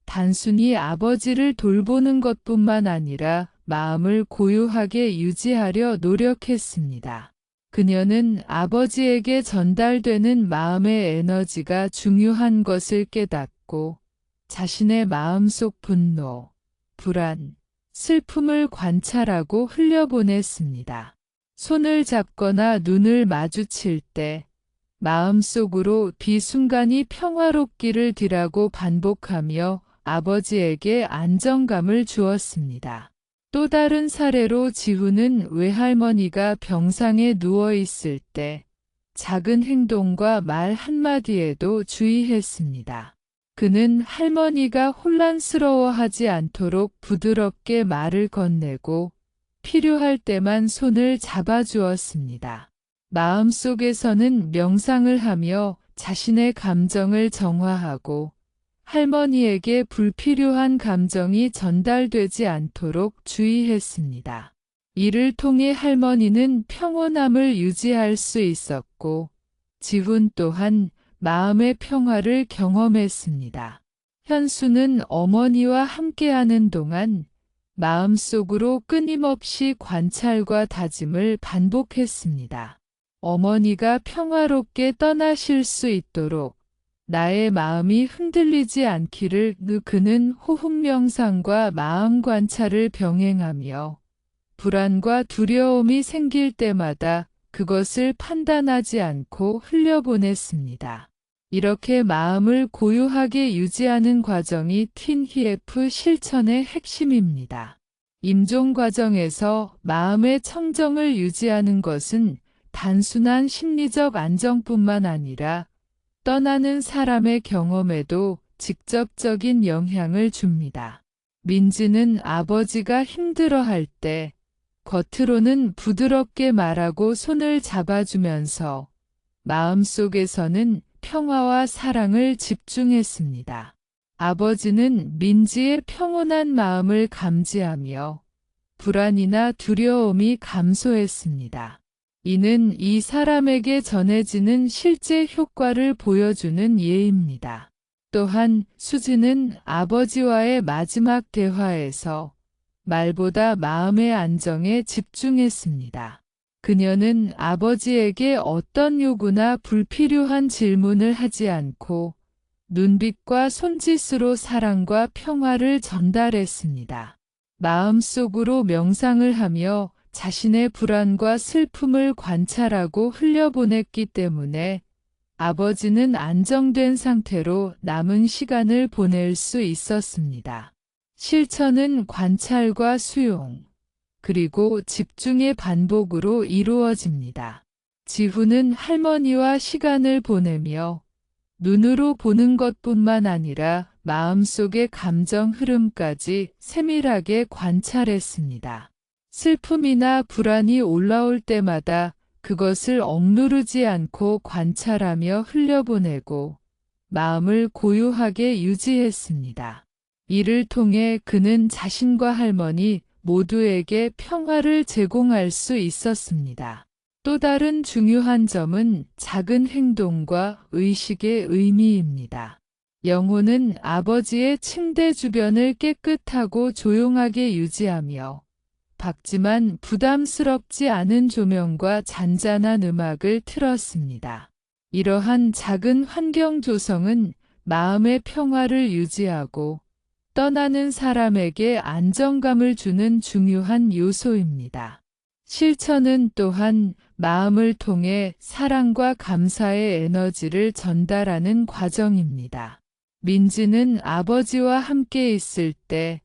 단순히 아버지를 돌보는 것뿐만 아니라 마음을 고요하게 유지하려 노력했습니다. 그녀는 아버지에게 전달되는 마음의 에너지가 중요한 것을 깨닫고 자신의 마음속 분노, 불안, 슬픔을 관찰하고 흘려보냈습니다. 손을 잡거나 눈을 마주칠 때 마음속으로 비순간이 평화롭기를 비라고 반복하며 아버지에게 안정감을 주었습니다. 또 다른 사례로 지훈은 외할머니가 병상에 누워 있을 때 작은 행동과 말 한마디에도 주의했습니다. 그는 할머니가 혼란스러워하지 않도록 부드럽게 말을 건네고 필요할 때만 손을 잡아주었습니다. 마음속에서는 명상을 하며 자신의 감정을 정화하고 할머니에게 불필요한 감정이 전달되지 않도록 주의했습니다. 이를 통해 할머니는 평온함을 유지할 수 있었고 지훈 또한 마음의 평화를 경험했습니다. 현수는 어머니와 함께하는 동안 마음속으로 끊임없이 관찰과 다짐을 반복했습니다. 어머니가 평화롭게 떠나실 수 있도록 나의 마음이 흔들리지 않기를 그는 호흡 명상과 마음 관찰을 병행하며 불안과 두려움이 생길 때마다 그것을 판단하지 않고 흘려보냈습니다. 이렇게 마음을 고요하게 유지하는 과정이 틴히에프 실천의 핵심입니다. 임종 과정에서 마음의 청정을 유지하는 것은 단순한 심리적 안정뿐만 아니라 떠나는 사람의 경험에도 직접적인 영향을 줍니다. 민지는 아버지가 힘들어할 때 겉으로는 부드럽게 말하고 손을 잡아주면서 마음속에서는 평화와 사랑을 집중했습니다. 아버지는 민지의 평온한 마음을 감지하며 불안이나 두려움이 감소했습니다. 이는 이 사람에게 전해지는 실제 효과를 보여주는 예입니다. 또한 수지는 아버지와의 마지막 대화에서 말보다 마음의 안정에 집중했습니다. 그녀는 아버지에게 어떤 요구나 불필요한 질문을 하지 않고 눈빛과 손짓으로 사랑과 평화를 전달했습니다. 마음속으로 명상을 하며 자신의 불안과 슬픔을 관찰하고 흘려보냈기 때문에 아버지는 안정된 상태로 남은 시간을 보낼 수 있었습니다. 실천은 관찰과 수용, 그리고 집중의 반복으로 이루어집니다. 지훈은 할머니와 시간을 보내며 눈으로 보는 것뿐만 아니라 마음속의 감정 흐름까지 세밀하게 관찰했습니다. 슬픔이나 불안이 올라올 때마다 그것을 억누르지 않고 관찰하며 흘려보내고 마음을 고요하게 유지했습니다. 이를 통해 그는 자신과 할머니 모두에게 평화를 제공할 수 있었습니다. 또 다른 중요한 점은 작은 행동과 의식의 의미입니다. 영호는 아버지의 침대 주변을 깨끗하고 조용하게 유지하며 밝지만 부담스럽지 않은 조명과 잔잔한 음악을 틀었습니다. 이러한 작은 환경 조성은 마음의 평화를 유지하고 떠나는 사람에게 안정감을 주는 중요한 요소입니다. 실천은 또한 마음을 통해 사랑과 감사의 에너지를 전달하는 과정입니다. 민지는 아버지와 함께 있을 때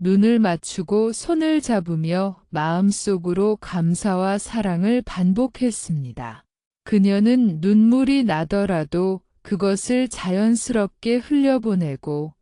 눈을 맞추고 손을 잡으며 마음속으로 감사와 사랑을 반복했습니다. 그녀는 눈물이 나더라도 그것을 자연스럽게 흘려보내고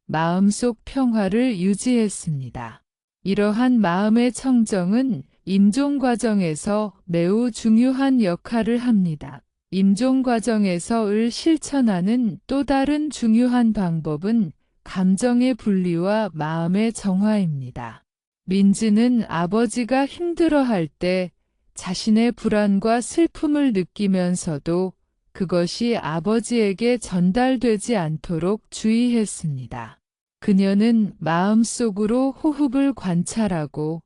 마음속 평화를 유지했습니다. 이러한 마음의 청정은 임종 과정에서 매우 중요한 역할을 합니다. 임종 과정에서를 실천하는 또 다른 중요한 방법은 감정의 분리와 마음의 정화입니다. 민지는 아버지가 힘들어할 때 자신의 불안과 슬픔을 느끼면서도 그것이 아버지에게 전달되지 않도록 주의했습니다. 그녀는 마음속으로 호흡을 관찰하고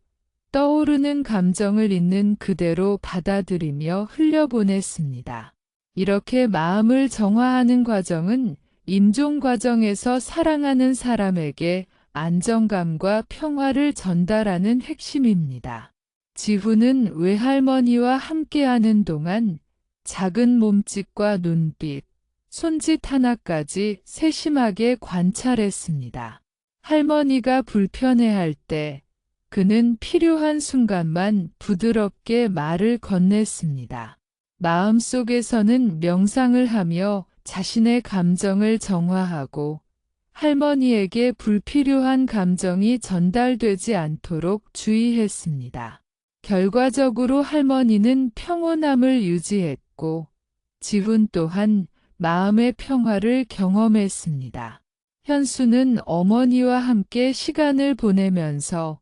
떠오르는 감정을 있는 그대로 받아들이며 흘려보냈습니다. 이렇게 마음을 정화하는 과정은 임종 과정에서 사랑하는 사람에게 안정감과 평화를 전달하는 핵심입니다. 지훈은 외할머니와 함께하는 동안 작은 몸짓과 눈빛, 손짓 하나까지 세심하게 관찰했습니다. 할머니가 불편해할 때 그는 필요한 순간만 부드럽게 말을 건넸습니다. 마음속에서는 명상을 하며 자신의 감정을 정화하고 할머니에게 불필요한 감정이 전달되지 않도록 주의했습니다. 결과적으로 할머니는 평온함을 유지했고 지훈 또한 마음의 평화를 경험했습니다. 현수는 어머니와 함께 시간을 보내면서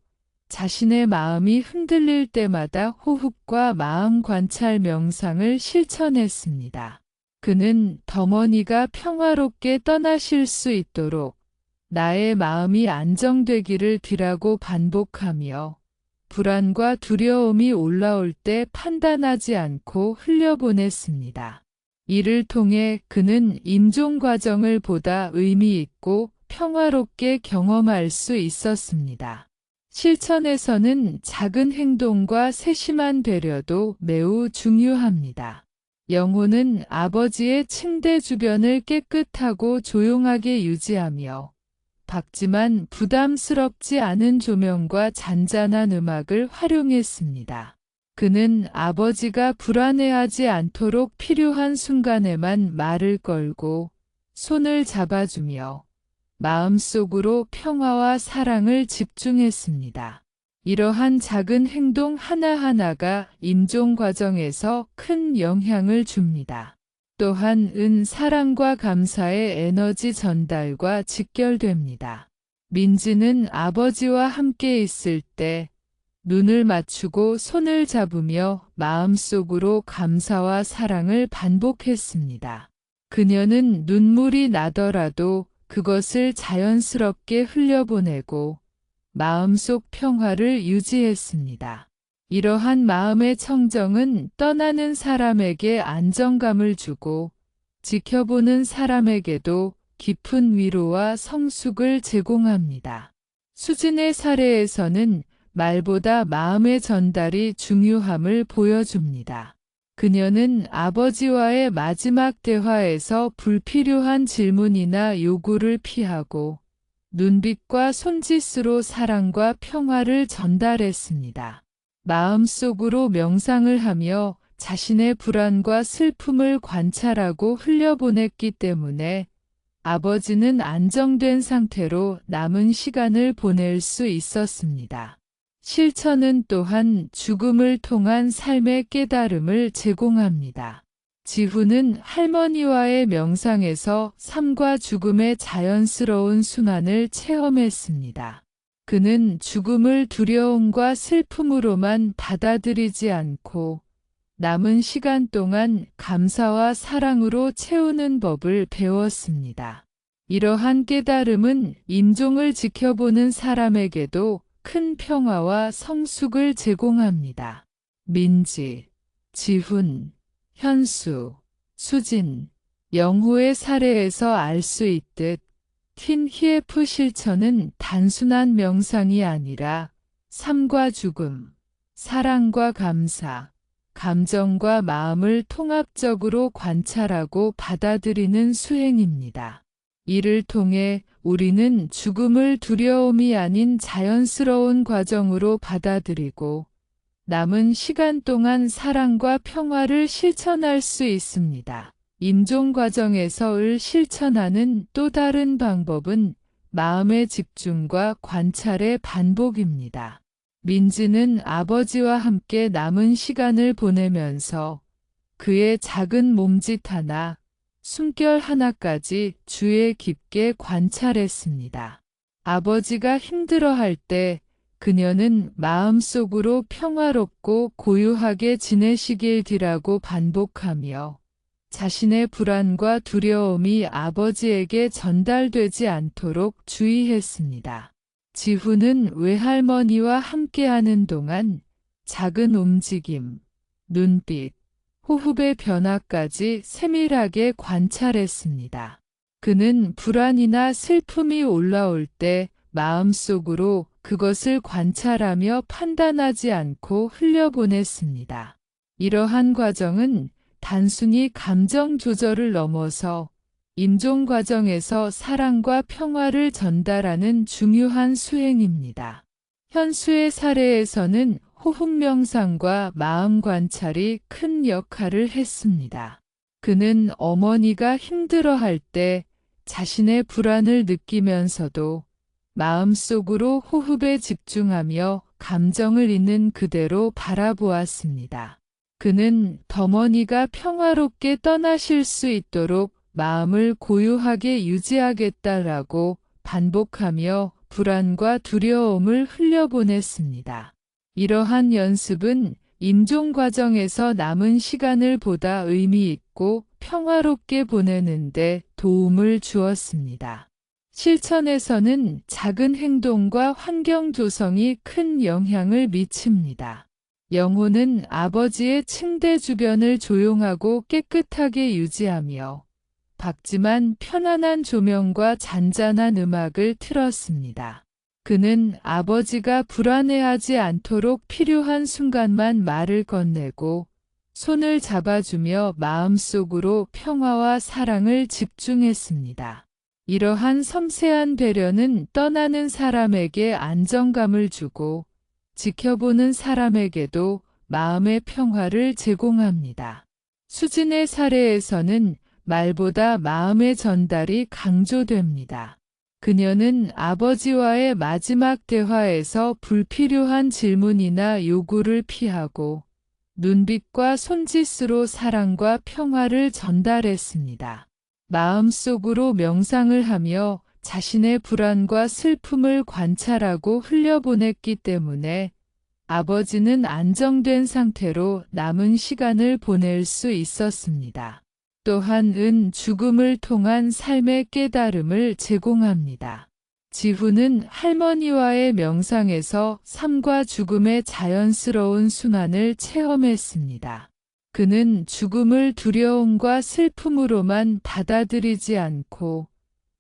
자신의 마음이 흔들릴 때마다 호흡과 마음 관찰 명상을 실천했습니다. 그는 덩어니가 평화롭게 떠나실 수 있도록 나의 마음이 안정되기를 비라고 반복하며 불안과 두려움이 올라올 때 판단하지 않고 흘려보냈습니다. 이를 통해 그는 임종 과정을 보다 의미 있고 평화롭게 경험할 수 있었습니다. 실천에서는 작은 행동과 세심한 배려도 매우 중요합니다. 영호는 아버지의 침대 주변을 깨끗하고 조용하게 유지하며 밝지만 부담스럽지 않은 조명과 잔잔한 음악을 활용했습니다. 그는 아버지가 불안해하지 않도록 필요한 순간에만 말을 걸고 손을 잡아주며 마음속으로 평화와 사랑을 집중했습니다. 이러한 작은 행동 하나하나가 임종 과정에서 큰 영향을 줍니다. 또한 사랑과 감사의 에너지 전달과 직결됩니다. 민지는 아버지와 함께 있을 때 눈을 맞추고 손을 잡으며 마음속으로 감사와 사랑을 반복했습니다. 그녀는 눈물이 나더라도 그것을 자연스럽게 흘려보내고 마음속 평화를 유지했습니다. 이러한 마음의 청정은 떠나는 사람에게 안정감을 주고 지켜보는 사람에게도 깊은 위로와 성숙을 제공합니다. 수진의 사례에서는 말보다 마음의 전달이 중요함을 보여줍니다. 그녀는 아버지와의 마지막 대화에서 불필요한 질문이나 요구를 피하고 눈빛과 손짓으로 사랑과 평화를 전달했습니다. 마음속으로 명상을 하며 자신의 불안과 슬픔을 관찰하고 흘려보냈기 때문에 아버지는 안정된 상태로 남은 시간을 보낼 수 있었습니다. 실천은 또한 죽음을 통한 삶의 깨달음을 제공합니다. 지훈은 할머니와의 명상에서 삶과 죽음의 자연스러운 순환을 체험했습니다. 그는 죽음을 두려움과 슬픔으로만 받아들이지 않고 남은 시간 동안 감사와 사랑으로 채우는 법을 배웠습니다. 이러한 깨달음은 임종을 지켜보는 사람에게도 큰 평화와 성숙을 제공합니다. 민지, 지훈, 현수, 수진, 영호의 사례에서 알 수 있듯 틴 히에프 실천은 단순한 명상이 아니라 삶과 죽음, 사랑과 감사, 감정과 마음을 통합적으로 관찰하고 받아들이는 수행입니다. 이를 통해 우리는 죽음을 두려움이 아닌 자연스러운 과정으로 받아들이고 남은 시간 동안 사랑과 평화를 실천할 수 있습니다. 임종 과정에서를 실천하는 또 다른 방법은 마음의 집중과 관찰의 반복입니다. 민지는 아버지와 함께 남은 시간을 보내면서 그의 작은 몸짓 하나, 숨결 하나까지 주의 깊게 관찰했습니다. 아버지가 힘들어할 때 그녀는 마음속으로 평화롭고 고요하게 지내시길디라고 반복하며 자신의 불안과 두려움이 아버지에게 전달되지 않도록 주의했습니다. 지훈은 외할머니와 함께하는 동안 작은 움직임, 눈빛, 호흡의 변화까지 세밀하게 관찰했습니다. 그는 불안이나 슬픔이 올라올 때 마음속으로 그것을 관찰하며 판단하지 않고 흘려보냈습니다. 이러한 과정은 단순히 감정 조절을 넘어서 임종 과정에서 사랑과 평화를 전달하는 중요한 수행입니다. 현수의 사례에서는 호흡 명상과 마음 관찰이 큰 역할을 했습니다. 그는 어머니가 힘들어할 때 자신의 불안을 느끼면서도 마음속으로 호흡에 집중하며 감정을 있는 그대로 바라보았습니다. 그는 어머니가 평화롭게 떠나실 수 있도록 마음을 고요하게 유지하겠다라고 반복하며 불안과 두려움을 흘려보냈습니다. 이러한 연습은 임종 과정에서 남은 시간을 보다 의미 있고 평화롭게 보내는데 도움을 주었습니다. 실천에서는 작은 행동과 환경 조성이 큰 영향을 미칩니다. 영호는 아버지의 침대 주변을 조용하고 깨끗하게 유지하며 밝지만 편안한 조명과 잔잔한 음악을 틀었습니다. 그는 아버지가 불안해하지 않도록 필요한 순간만 말을 건네고 손을 잡아주며 마음속으로 평화와 사랑을 집중했습니다. 이러한 섬세한 배려는 떠나는 사람에게 안정감을 주고 지켜보는 사람에게도 마음의 평화를 제공합니다. 수진의 사례에서는 말보다 마음의 전달이 강조됩니다. 그녀는 아버지와의 마지막 대화에서 불필요한 질문이나 요구를 피하고 눈빛과 손짓으로 사랑과 평화를 전달했습니다. 마음속으로 명상을 하며 자신의 불안과 슬픔을 관찰하고 흘려보냈기 때문에 아버지는 안정된 상태로 남은 시간을 보낼 수 있었습니다. 또한 은 죽음을 통한 삶의 깨달음을 제공합니다. 지훈은 할머니와의 명상에서 삶과 죽음의 자연스러운 순환을 체험했습니다. 그는 죽음을 두려움과 슬픔으로만 받아들이지 않고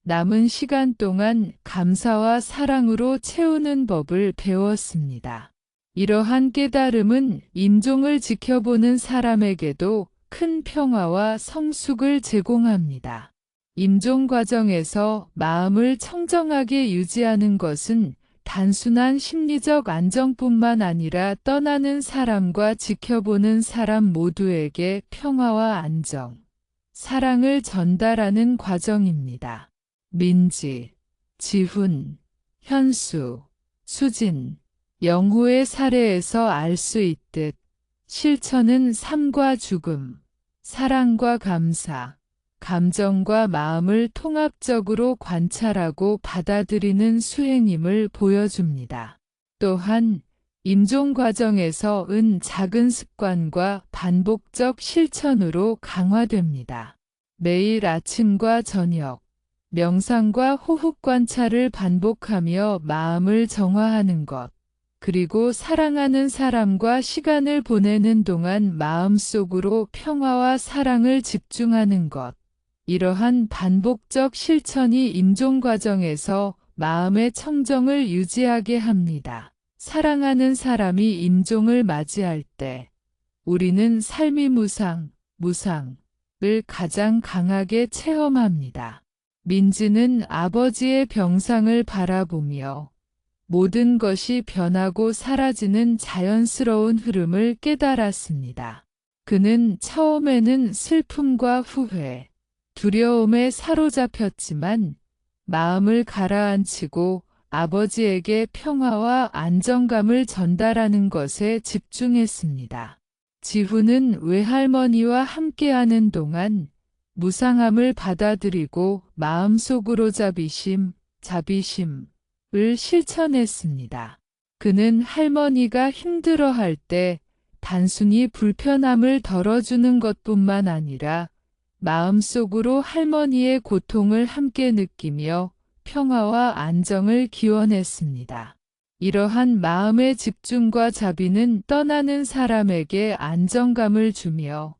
남은 시간 동안 감사와 사랑으로 채우는 법을 배웠습니다. 이러한 깨달음은 임종을 지켜보는 사람에게도 큰 평화와 성숙을 제공합니다. 임종 과정에서 마음을 청정하게 유지하는 것은 단순한 심리적 안정뿐만 아니라 떠나는 사람과 지켜보는 사람 모두에게 평화와 안정, 사랑을 전달하는 과정입니다. 민지, 지훈, 현수, 수진, 영호의 사례에서 알 수 있듯 실천은 삶과 죽음, 사랑과 감사, 감정과 마음을 통합적으로 관찰하고 받아들이는 수행임을 보여줍니다. 또한 임종 과정에서 은 작은 습관과 반복적 실천으로 강화됩니다. 매일 아침과 저녁, 명상과 호흡 관찰을 반복하며 마음을 정화하는 것, 그리고 사랑하는 사람과 시간을 보내는 동안 마음속으로 평화와 사랑을 집중하는 것, 이러한 반복적 실천이 임종 과정에서 마음의 청정을 유지하게 합니다. 사랑하는 사람이 임종을 맞이할 때 우리는 삶이 무상을 가장 강하게 체험합니다. 민지는 아버지의 병상을 바라보며 모든 것이 변하고 사라지는 자연스러운 흐름을 깨달았습니다. 그는 처음에는 슬픔과 후회, 두려움에 사로잡혔지만 마음을 가라앉히고 아버지에게 평화와 안정감을 전달하는 것에 집중했습니다. 지훈은 외할머니와 함께하는 동안 무상함을 받아들이고 마음속으로 자비심을 실천했습니다. 그는 할머니가 힘들어할 때 단순히 불편함을 덜어주는 것뿐만 아니라 마음속으로 할머니의 고통을 함께 느끼며 평화와 안정을 기원했습니다. 이러한 마음의 집중과 자비는 떠나는 사람에게 안정감을 주며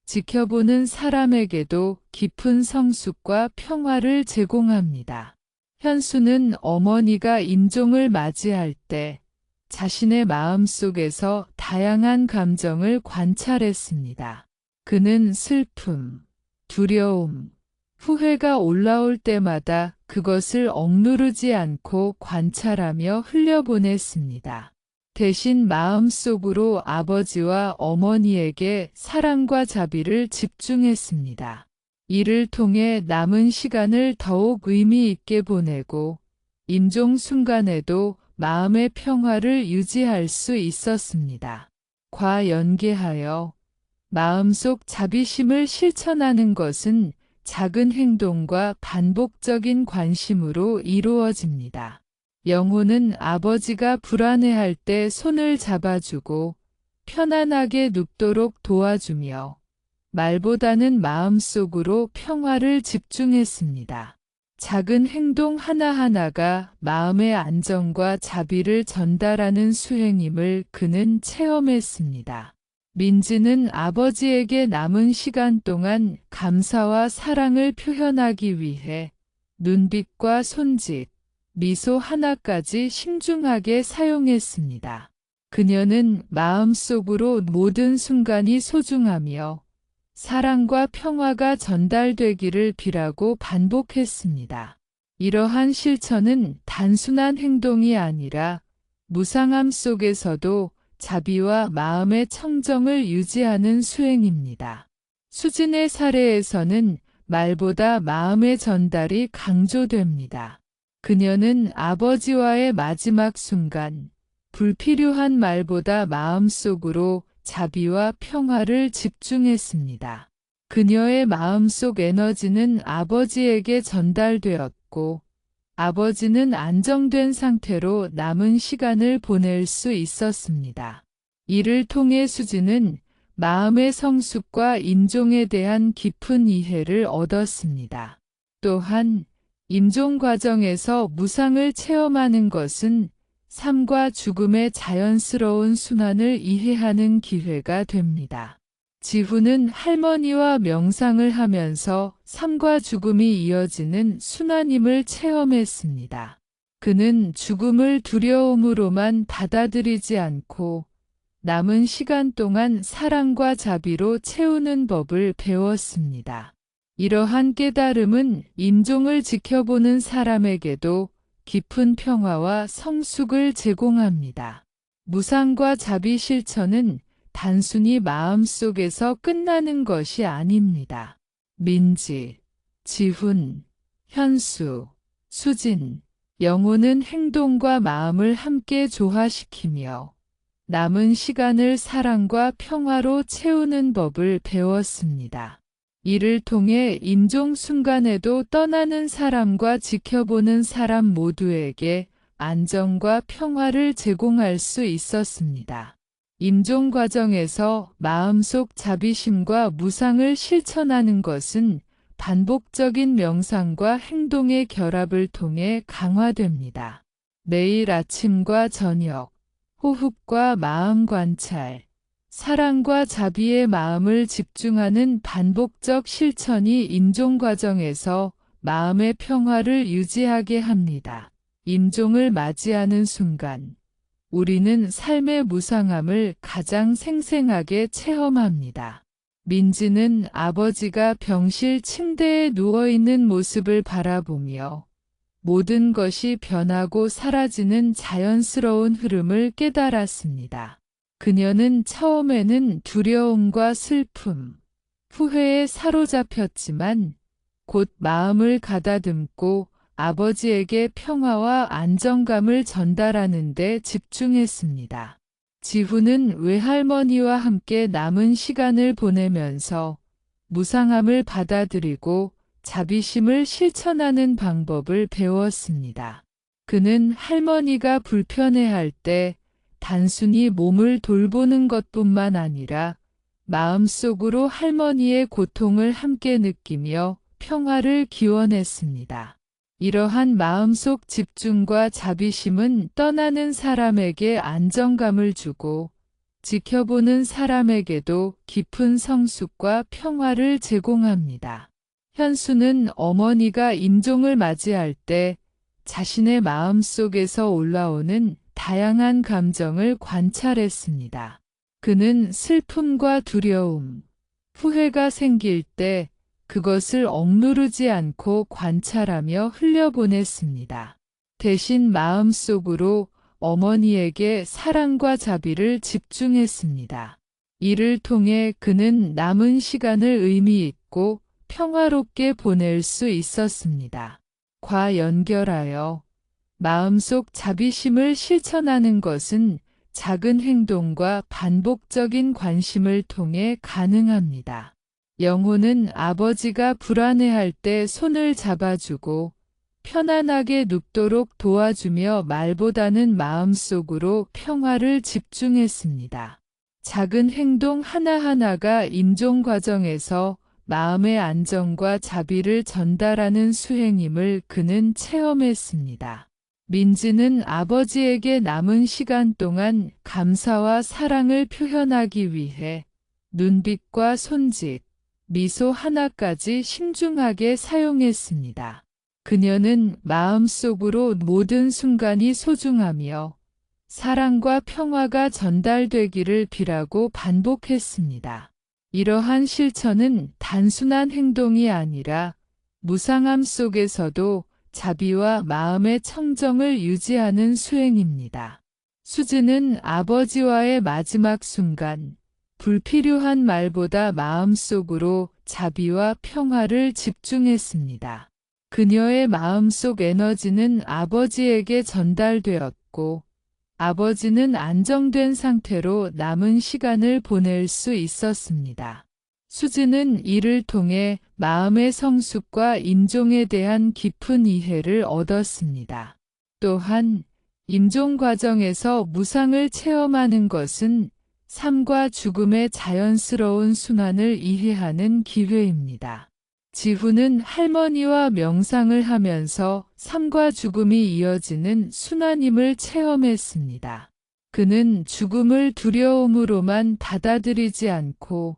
지켜보는 사람에게도 깊은 성숙과 평화를 제공합니다. 현수는 어머니가 임종을 맞이할 때 자신의 마음속에서 다양한 감정을 관찰했습니다. 그는 슬픔, 두려움, 후회가 올라올 때마다 그것을 억누르지 않고 관찰하며 흘려보냈습니다. 대신 마음속으로 아버지와 어머니에게 사랑과 자비를 집중했습니다. 이를 통해 남은 시간을 더욱 의미 있게 보내고 임종 순간에도 마음의 평화를 유지할 수 있었습니다. 과연계하여 마음속 자비심을 실천하는 것은 작은 행동과 반복적인 관심으로 이루어집니다. 영호는 아버지가 불안해할 때 손을 잡아주고 편안하게 눕도록 도와주며 말보다는 마음속으로 평화를 집중했습니다. 작은 행동 하나하나가 마음의 안정과 자비를 전달하는 수행임을 그는 체험했습니다. 민지는 아버지에게 남은 시간 동안 감사와 사랑을 표현하기 위해 눈빛과 손짓, 미소 하나까지 신중하게 사용했습니다. 그녀는 마음속으로 모든 순간이 소중하며 사랑과 평화가 전달되기를 비라고 반복했습니다. 이러한 실천은 단순한 행동이 아니라 무상함 속에서도 자비와 마음의 청정을 유지하는 수행입니다. 수진의 사례에서는 말보다 마음의 전달이 강조됩니다. 그녀는 아버지와의 마지막 순간, 불필요한 말보다 마음속으로 자비와 평화를 집중했습니다. 그녀의 마음속 에너지는 아버지에게 전달되었고, 아버지는 안정된 상태로 남은 시간을 보낼 수 있었습니다. 이를 통해 수지는 마음의 성숙과 임종에 대한 깊은 이해를 얻었습니다. 또한 임종 과정에서 무상을 체험하는 것은 삶과 죽음의 자연스러운 순환을 이해하는 기회가 됩니다. 지후는 할머니와 명상을 하면서 삶과 죽음이 이어지는 순환임을 체험했습니다. 그는 죽음을 두려움으로만 받아들이지 않고 남은 시간 동안 사랑과 자비로 채우는 법을 배웠습니다. 이러한 깨달음은 임종을 지켜보는 사람에게도 깊은 평화와 성숙을 제공합니다. 무상과 자비 실천은 단순히 마음속에서 끝나는 것이 아닙니다. 민지, 지훈, 현수, 수진, 영호는 행동과 마음을 함께 조화시키며 남은 시간을 사랑과 평화로 채우는 법을 배웠습니다. 이를 통해 임종 순간에도 떠나는 사람과 지켜보는 사람 모두에게 안정과 평화를 제공할 수 있었습니다. 임종 과정에서 마음속 자비심과 무상을 실천하는 것은 반복적인 명상과 행동의 결합을 통해 강화됩니다. 매일 아침과 저녁, 호흡과 마음 관찰, 사랑과 자비의 마음을 집중하는 반복적 실천이 임종 과정에서 마음의 평화를 유지하게 합니다. 임종을 맞이하는 순간, 우리는 삶의 무상함을 가장 생생하게 체험합니다. 민지는 아버지가 병실 침대에 누워있는 모습을 바라보며 모든 것이 변하고 사라지는 자연스러운 흐름을 깨달았습니다. 그녀는 처음에는 두려움과 슬픔, 후회에 사로잡혔지만 곧 마음을 가다듬고 아버지에게 평화와 안정감을 전달하는 데 집중했습니다. 지후는 외할머니와 함께 남은 시간을 보내면서 무상함을 받아들이고 자비심을 실천하는 방법을 배웠습니다. 그는 할머니가 불편해할 때 단순히 몸을 돌보는 것뿐만 아니라 마음속으로 할머니의 고통을 함께 느끼며 평화를 기원했습니다. 이러한 마음속 집중과 자비심은 떠나는 사람에게 안정감을 주고 지켜보는 사람에게도 깊은 성숙과 평화를 제공합니다. 현수는 어머니가 임종을 맞이할 때 자신의 마음속에서 올라오는 다양한 감정을 관찰했습니다. 그는 슬픔과 두려움, 후회가 생길 때 그것을 억누르지 않고 관찰하며 흘려보냈습니다. 대신 마음속으로 어머니에게 사랑과 자비를 집중했습니다. 이를 통해 그는 남은 시간을 의미 있고 평화롭게 보낼 수 있었습니다. 과 연결하여 마음속 자비심을 실천하는 것은 작은 행동과 반복적인 관심을 통해 가능합니다. 영호는 아버지가 불안해할 때 손을 잡아주고 편안하게 눕도록 도와주며 말보다는 마음속으로 평화를 집중했습니다. 작은 행동 하나하나가 임종 과정에서 마음의 안정과 자비를 전달하는 수행임을 그는 체험했습니다. 민지는 아버지에게 남은 시간 동안 감사와 사랑을 표현하기 위해 눈빛과 손짓, 미소 하나까지 신중하게 사용했습니다. 그녀는 마음속으로 모든 순간이 소중하며 사랑과 평화가 전달되기를 비라고 반복했습니다. 이러한 실천은 단순한 행동이 아니라 무상함 속에서도 자비와 마음의 청정을 유지하는 수행입니다. 수지는 아버지와의 마지막 순간, 불필요한 말보다 마음속으로 자비와 평화를 집중했습니다. 그녀의 마음속 에너지는 아버지에게 전달되었고, 아버지는 안정된 상태로 남은 시간을 보낼 수 있었습니다. 수지는 이를 통해 마음의 성숙과 인종에 대한 깊은 이해를 얻었습니다. 또한 임종 과정에서 무상을 체험하는 것은 삶과 죽음의 자연스러운 순환을 이해하는 기회입니다. 지후는 할머니와 명상을 하면서 삶과 죽음이 이어지는 순환임을 체험했습니다. 그는 죽음을 두려움으로만 받아들이지 않고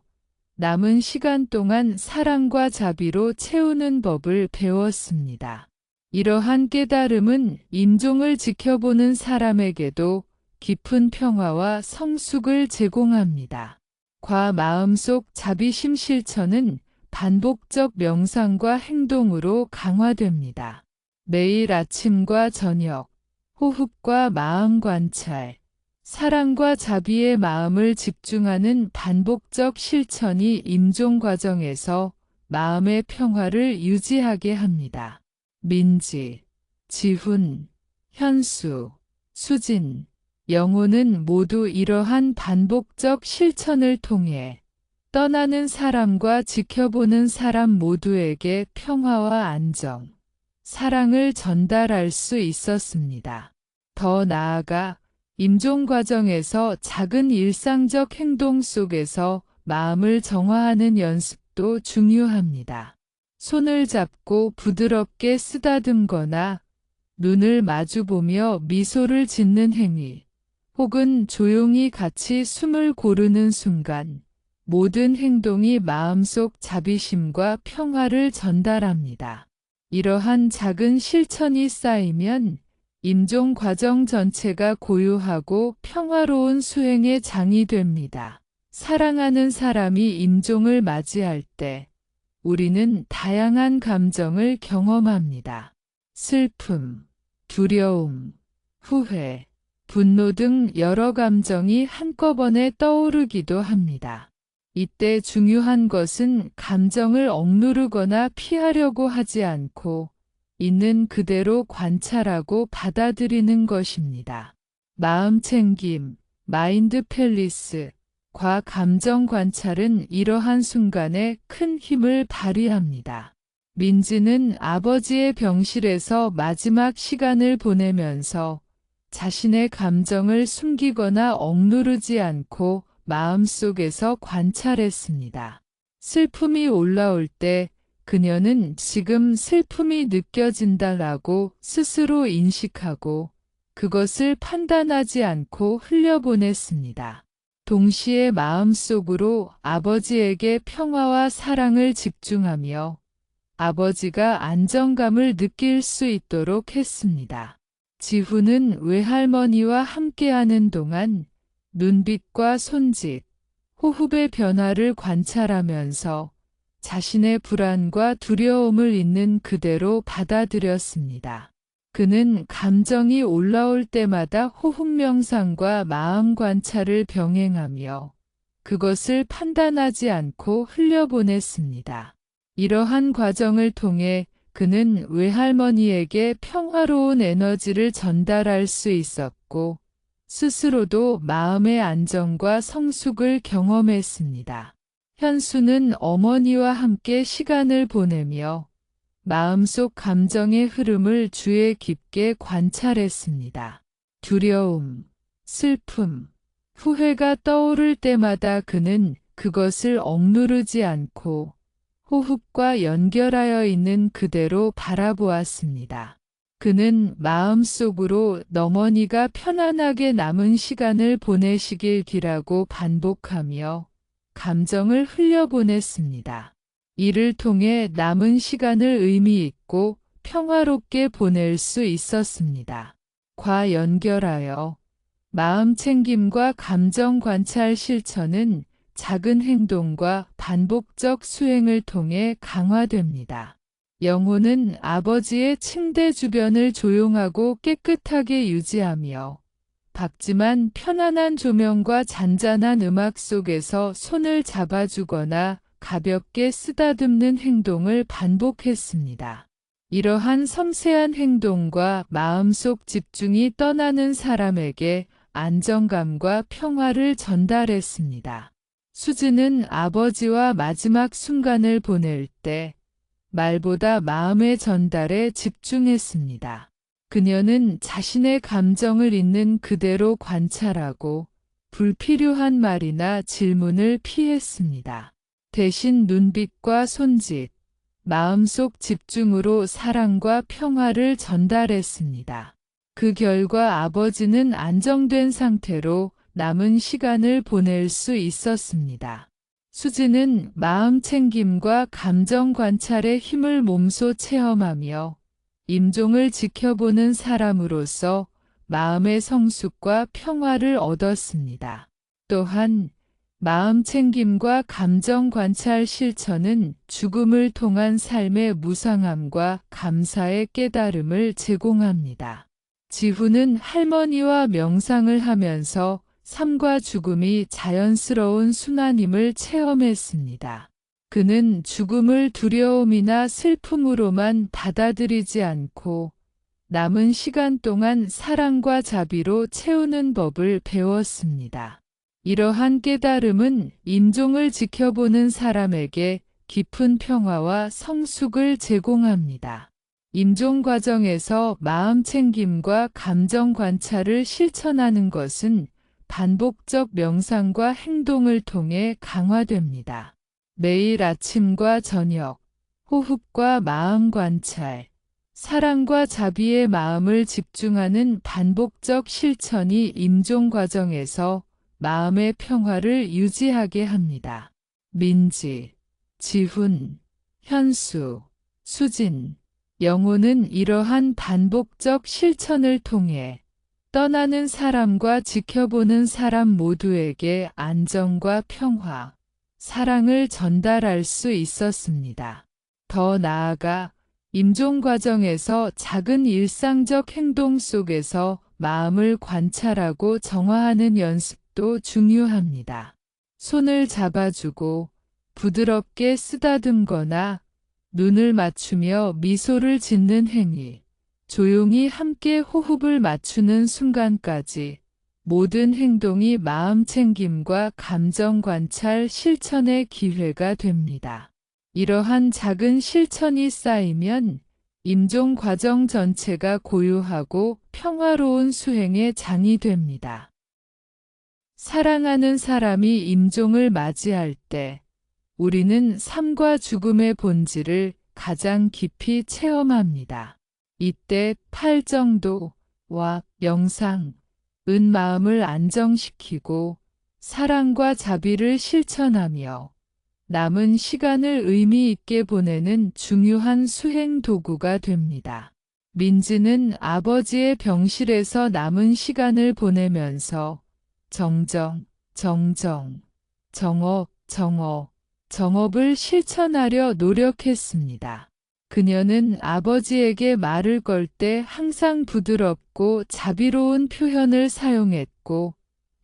남은 시간 동안 사랑과 자비로 채우는 법을 배웠습니다. 이러한 깨달음은 임종을 지켜보는 사람에게도 깊은 평화와 성숙을 제공합니다. 마음속 자비심 실천은 반복적 명상과 행동으로 강화됩니다. 매일 아침과 저녁, 호흡과 마음 관찰, 사랑과 자비의 마음을 집중하는 반복적 실천이 임종 과정에서 마음의 평화를 유지하게 합니다. 민지, 지훈, 현수, 수진, 영호는 모두 이러한 반복적 실천을 통해 떠나는 사람과 지켜보는 사람 모두에게 평화와 안정, 사랑을 전달할 수 있었습니다. 더 나아가 임종 과정에서 작은 일상적 행동 속에서 마음을 정화하는 연습도 중요합니다. 손을 잡고 부드럽게 쓰다듬거나 눈을 마주보며 미소를 짓는 행위, 혹은 조용히 같이 숨을 고르는 순간, 모든 행동이 마음속 자비심과 평화를 전달합니다. 이러한 작은 실천이 쌓이면 임종 과정 전체가 고요하고 평화로운 수행의 장이 됩니다. 사랑하는 사람이 임종을 맞이할 때 우리는 다양한 감정을 경험합니다. 슬픔, 두려움, 후회, 분노 등 여러 감정이 한꺼번에 떠오르기도 합니다. 이때 중요한 것은 감정을 억누르거나 피하려고 하지 않고 있는 그대로 관찰하고 받아들이는 것입니다. 마음 챙김, 마인드 팰리스, 감정 관찰은 이러한 순간에 큰 힘을 발휘합니다. 민지는 아버지의 병실에서 마지막 시간을 보내면서 자신의 감정을 숨기거나 억누르지 않고 마음속에서 관찰했습니다. 슬픔이 올라올 때 그녀는 지금 슬픔이 느껴진다라고 스스로 인식하고 그것을 판단하지 않고 흘려보냈습니다. 동시에 마음속으로 아버지에게 평화와 사랑을 집중하며 아버지가 안정감을 느낄 수 있도록 했습니다. 지후는 외할머니와 함께하는 동안 눈빛과 손짓, 호흡의 변화를 관찰하면서 자신의 불안과 두려움을 있는 그대로 받아들였습니다. 그는 감정이 올라올 때마다 호흡 명상과 마음 관찰을 병행하며 그것을 판단하지 않고 흘려보냈습니다. 이러한 과정을 통해 그는 외할머니에게 평화로운 에너지를 전달할 수 있었고 스스로도 마음의 안정과 성숙을 경험했습니다. 현수는 어머니와 함께 시간을 보내며 마음속 감정의 흐름을 주의 깊게 관찰했습니다. 두려움, 슬픔, 후회가 떠오를 때마다 그는 그것을 억누르지 않고 호흡과 연결하여 있는 그대로 바라보았습니다. 그는 마음속으로 어머니가 편안하게 남은 시간을 보내시길 비라고 반복하며 감정을 흘려보냈습니다. 이를 통해 남은 시간을 의미 있고 평화롭게 보낼 수 있었습니다. 연결하여 마음 챙김과 감정 관찰 실천은 작은 행동과 반복적 수행을 통해 강화됩니다. 영호는 아버지의 침대 주변을 조용하고 깨끗하게 유지하며 밝지만 편안한 조명과 잔잔한 음악 속에서 손을 잡아주거나 가볍게 쓰다듬는 행동을 반복했습니다. 이러한 섬세한 행동과 마음속 집중이 떠나는 사람에게 안정감과 평화를 전달했습니다. 수지는 아버지와 마지막 순간을 보낼 때 말보다 마음의 전달에 집중했습니다. 그녀는 자신의 감정을 있는 그대로 관찰하고 불필요한 말이나 질문을 피했습니다. 대신 눈빛과 손짓, 마음속 집중으로 사랑과 평화를 전달했습니다. 그 결과 아버지는 안정된 상태로 남은 시간을 보낼 수 있었습니다. 수지는 마음 챙김과 감정 관찰의 힘을 몸소 체험하며 임종을 지켜보는 사람으로서 마음의 성숙과 평화를 얻었습니다. 또한 마음 챙김과 감정 관찰 실천은 죽음을 통한 삶의 무상함과 감사의 깨달음을 제공합니다. 지후는 할머니와 명상을 하면서 삶과 죽음이 자연스러운 순환임을 체험했습니다. 그는 죽음을 두려움이나 슬픔으로만 받아들이지 않고 남은 시간 동안 사랑과 자비로 채우는 법을 배웠습니다. 이러한 깨달음은 임종을 지켜보는 사람에게 깊은 평화와 성숙을 제공합니다. 임종 과정에서 마음 챙김과 감정 관찰을 실천하는 것은 반복적 명상과 행동을 통해 강화됩니다. 매일 아침과 저녁, 호흡과 마음 관찰, 사랑과 자비의 마음을 집중하는 반복적 실천이 임종 과정에서 마음의 평화를 유지하게 합니다. 민지, 지훈, 현수, 수진, 영호는 이러한 반복적 실천을 통해 떠나는 사람과 지켜보는 사람 모두에게 안정과 평화, 사랑을 전달할 수 있었습니다. 더 나아가 임종 과정에서 작은 일상적 행동 속에서 마음을 관찰하고 정화하는 연습도 중요합니다. 손을 잡아주고 부드럽게 쓰다듬거나 눈을 맞추며 미소를 짓는 행위, 조용히 함께 호흡을 맞추는 순간까지 모든 행동이 마음 챙김과 감정 관찰 실천의 기회가 됩니다. 이러한 작은 실천이 쌓이면 임종 과정 전체가 고요하고 평화로운 수행의 장이 됩니다. 사랑하는 사람이 임종을 맞이할 때 우리는 삶과 죽음의 본질을 가장 깊이 체험합니다. 이때 팔정도와 명상, 은 마음을 안정시키고 사랑과 자비를 실천하며 남은 시간을 의미 있게 보내는 중요한 수행 도구가 됩니다. 민지는 아버지의 병실에서 남은 시간을 보내면서 정정, 정정, 정업을 실천하려 노력했습니다. 그녀는 아버지에게 말을 걸 때 항상 부드럽고 자비로운 표현을 사용했고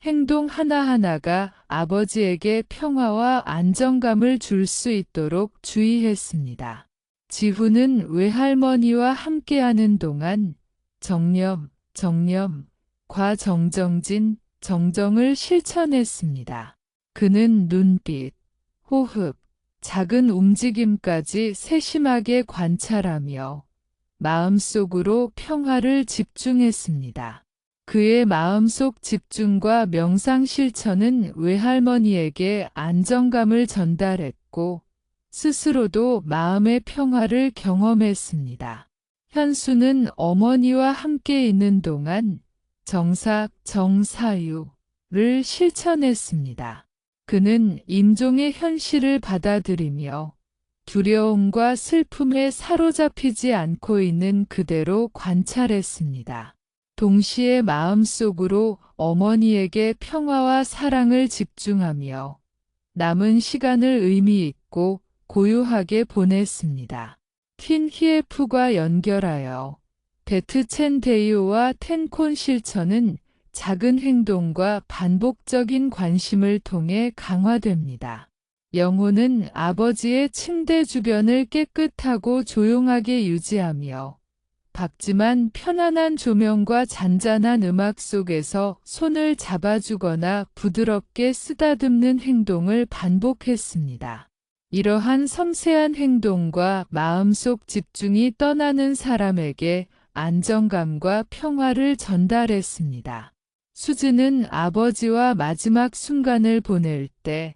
행동 하나하나가 아버지에게 평화와 안정감을 줄 수 있도록 주의했습니다. 지후는 외할머니와 함께하는 동안 정념과 정정을 실천했습니다. 그는 눈빛, 호흡, 작은 움직임까지 세심하게 관찰하며 마음속으로 평화를 집중했습니다. 그의 마음속 집중과 명상 실천은 외할머니에게 안정감을 전달했고 스스로도 마음의 평화를 경험했습니다. 현수는 어머니와 함께 있는 동안 정사유를 실천했습니다. 그는 임종의 현실을 받아들이며 두려움과 슬픔에 사로잡히지 않고 있는 그대로 관찰했습니다. 동시에 마음속으로 어머니에게 평화와 사랑을 집중하며 남은 시간을 의미 있고 고요하게 보냈습니다. 틴 히에프과 연결하여 베트 첸 데이오와 텐콘 실천은 작은 행동과 반복적인 관심을 통해 강화됩니다. 영호는 아버지의 침대 주변을 깨끗하고 조용하게 유지하며 밝지만 편안한 조명과 잔잔한 음악 속에서 손을 잡아주거나 부드럽게 쓰다듬는 행동을 반복했습니다. 이러한 섬세한 행동과 마음속 집중이 떠나는 사람에게 안정감과 평화를 전달했습니다. 수지는 아버지와 마지막 순간을 보낼 때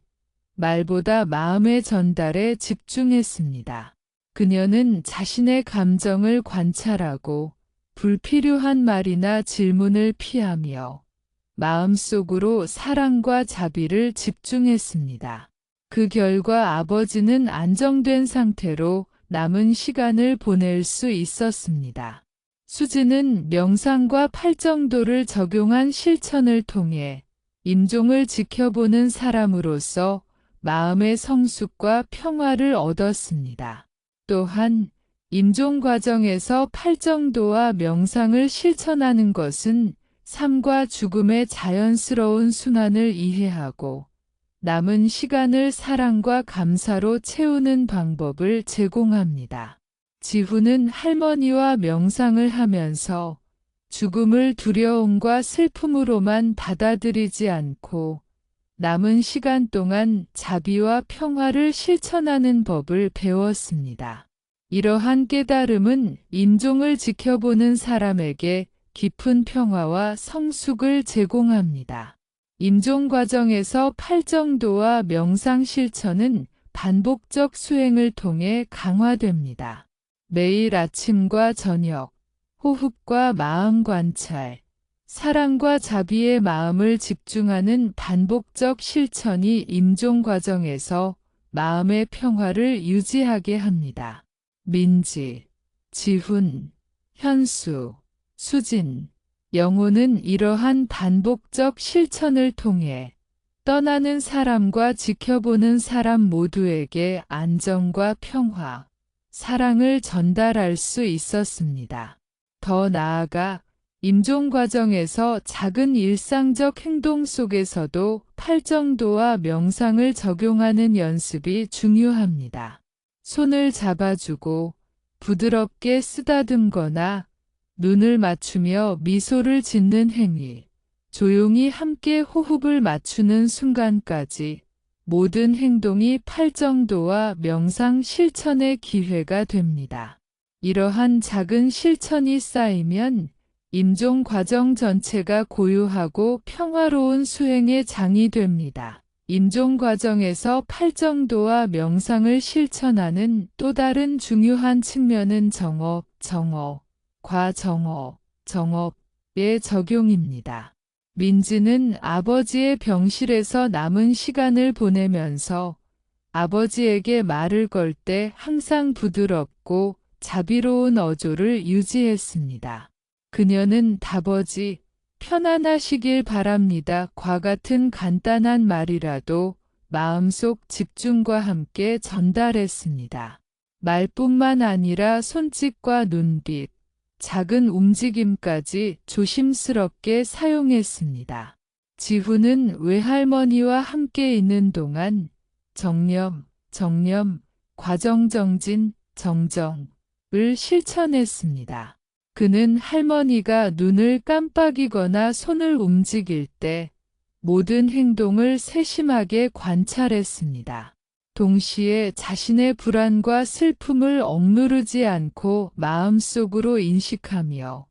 말보다 마음의 전달에 집중했습니다. 그녀는 자신의 감정을 관찰하고 불필요한 말이나 질문을 피하며 마음속으로 사랑과 자비를 집중했습니다. 그 결과 아버지는 안정된 상태로 남은 시간을 보낼 수 있었습니다. 수지는 명상과 팔정도를 적용한 실천을 통해 임종을 지켜보는 사람으로서 마음의 성숙과 평화를 얻었습니다. 또한 임종 과정에서 팔정도와 명상을 실천하는 것은 삶과 죽음의 자연스러운 순환을 이해하고 남은 시간을 사랑과 감사로 채우는 방법을 제공합니다. 지훈은 할머니와 명상을 하면서 죽음을 두려움과 슬픔으로만 받아들이지 않고 남은 시간 동안 자비와 평화를 실천하는 법을 배웠습니다. 이러한 깨달음은 임종을 지켜보는 사람에게 깊은 평화와 성숙을 제공합니다. 임종 과정에서 팔정도와 명상 실천은 반복적 수행을 통해 강화됩니다. 매일 아침과 저녁, 호흡과 마음 관찰, 사랑과 자비의 마음을 집중하는 반복적 실천이 임종 과정에서 마음의 평화를 유지하게 합니다. 민지, 지훈, 현수, 수진, 영호는 이러한 반복적 실천을 통해 떠나는 사람과 지켜보는 사람 모두에게 안정과 평화, 사랑을 전달할 수 있었습니다. 더 나아가 임종 과정에서 작은 일상적 행동 속에서도 팔정도와 명상을 적용하는 연습이 중요합니다. 손을 잡아주고 부드럽게 쓰다듬거나 눈을 맞추며 미소를 짓는 행위, 조용히 함께 호흡을 맞추는 순간까지 모든 행동이 팔정도와 명상 실천의 기회가 됩니다. 이러한 작은 실천이 쌓이면 임종 과정 전체가 고요하고 평화로운 수행의 장이 됩니다. 임종 과정에서 팔정도와 명상을 실천하는 또 다른 중요한 측면은 정업, 과정업, 정업의 적용입니다. 민지는 아버지의 병실에서 남은 시간을 보내면서 아버지에게 말을 걸 때 항상 부드럽고 자비로운 어조를 유지했습니다. 그녀는 다버지, 편안하시길 바랍니다. 과 같은 간단한 말이라도 마음속 집중과 함께 전달했습니다. 말뿐만 아니라 손짓과 눈빛, 작은 움직임까지 조심스럽게 사용했습니다. 지훈은 외할머니와 함께 있는 동안 정념, 과정정진, 정정을 실천했습니다. 그는 할머니가 눈을 깜빡이거나 손을 움직일 때 모든 행동을 세심하게 관찰했습니다. 동시에 자신의 불안과 슬픔을 억누르지 않고 마음속으로 인식하며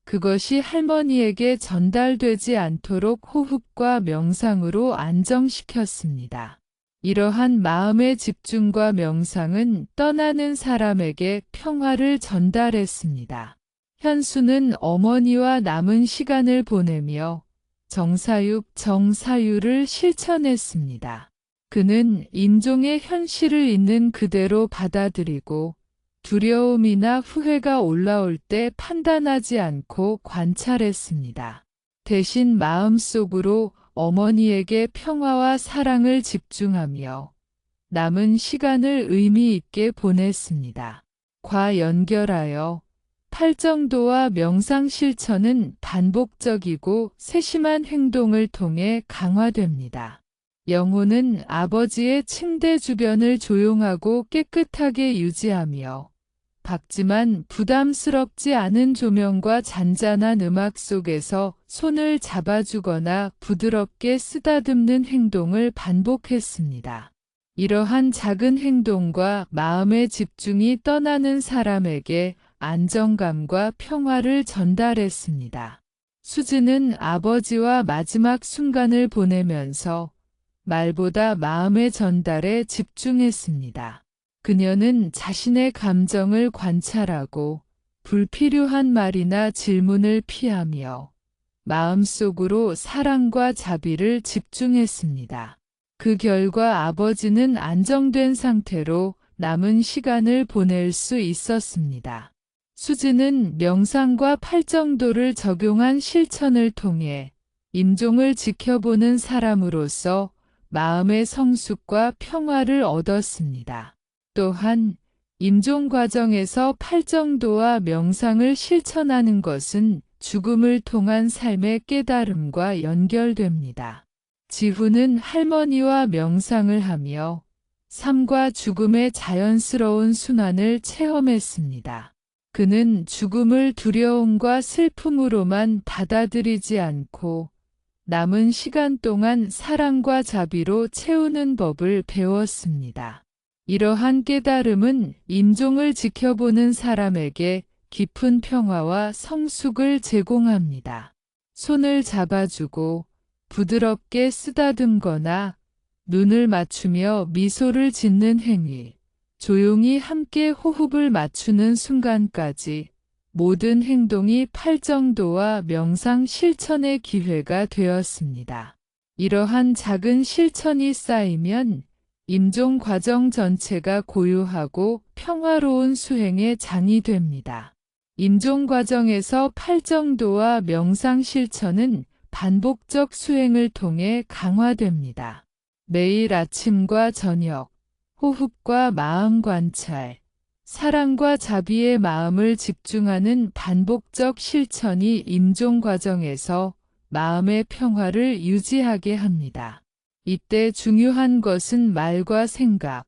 그것이 할머니에게 전달되지 않도록 호흡과 명상으로 안정시켰습니다. 이러한 마음의 집중과 명상은 떠나는 사람에게 평화를 전달했습니다. 현수는 어머니와 남은 시간을 보내며 정사유를 실천했습니다. 그는 임종의 현실을 있는 그대로 받아들이고 두려움이나 후회가 올라올 때 판단하지 않고 관찰했습니다. 대신 마음속으로 어머니에게 평화와 사랑을 집중하며 남은 시간을 의미 있게 보냈습니다. 과 연결하여 팔정도와 명상 실천은 반복적이고 세심한 행동을 통해 강화됩니다. 영호는 아버지의 침대 주변을 조용하고 깨끗하게 유지하며 밝지만 부담스럽지 않은 조명과 잔잔한 음악 속에서 손을 잡아주거나 부드럽게 쓰다듬는 행동을 반복했습니다. 이러한 작은 행동과 마음의 집중이 떠나는 사람에게 안정감과 평화를 전달했습니다. 수지는 아버지와 마지막 순간을 보내면서 말보다 마음의 전달에 집중했습니다. 그녀는 자신의 감정을 관찰하고 불필요한 말이나 질문을 피하며 마음속으로 사랑과 자비를 집중했습니다. 그 결과 아버지는 안정된 상태로 남은 시간을 보낼 수 있었습니다. 수지는 명상과 팔정도를 적용한 실천을 통해 임종을 지켜보는 사람으로서 마음의 성숙과 평화를 얻었습니다. 또한 임종 과정에서 팔정도와 명상을 실천하는 것은 죽음을 통한 삶의 깨달음과 연결됩니다. 지후는 할머니와 명상을 하며 삶과 죽음의 자연스러운 순환을 체험했습니다. 그는 죽음을 두려움과 슬픔으로만 받아들이지 않고 남은 시간 동안 사랑과 자비로 채우는 법을 배웠습니다. 이러한 깨달음은 임종을 지켜보는 사람에게 깊은 평화와 성숙을 제공합니다. 손을 잡아주고 부드럽게 쓰다듬거나 눈을 맞추며 미소를 짓는 행위, 조용히 함께 호흡을 맞추는 순간까지 모든 행동이 팔정도와 명상 실천의 기회가 되었습니다. 이러한 작은 실천이 쌓이면 임종 과정 전체가 고요하고 평화로운 수행의 장이 됩니다. 임종 과정에서 팔정도와 명상 실천은 반복적 수행을 통해 강화됩니다. 매일 아침과 저녁, 호흡과 마음 관찰, 사랑과 자비의 마음을 집중하는 반복적 실천이 임종 과정에서 마음의 평화를 유지하게 합니다. 이때 중요한 것은 말과 생각,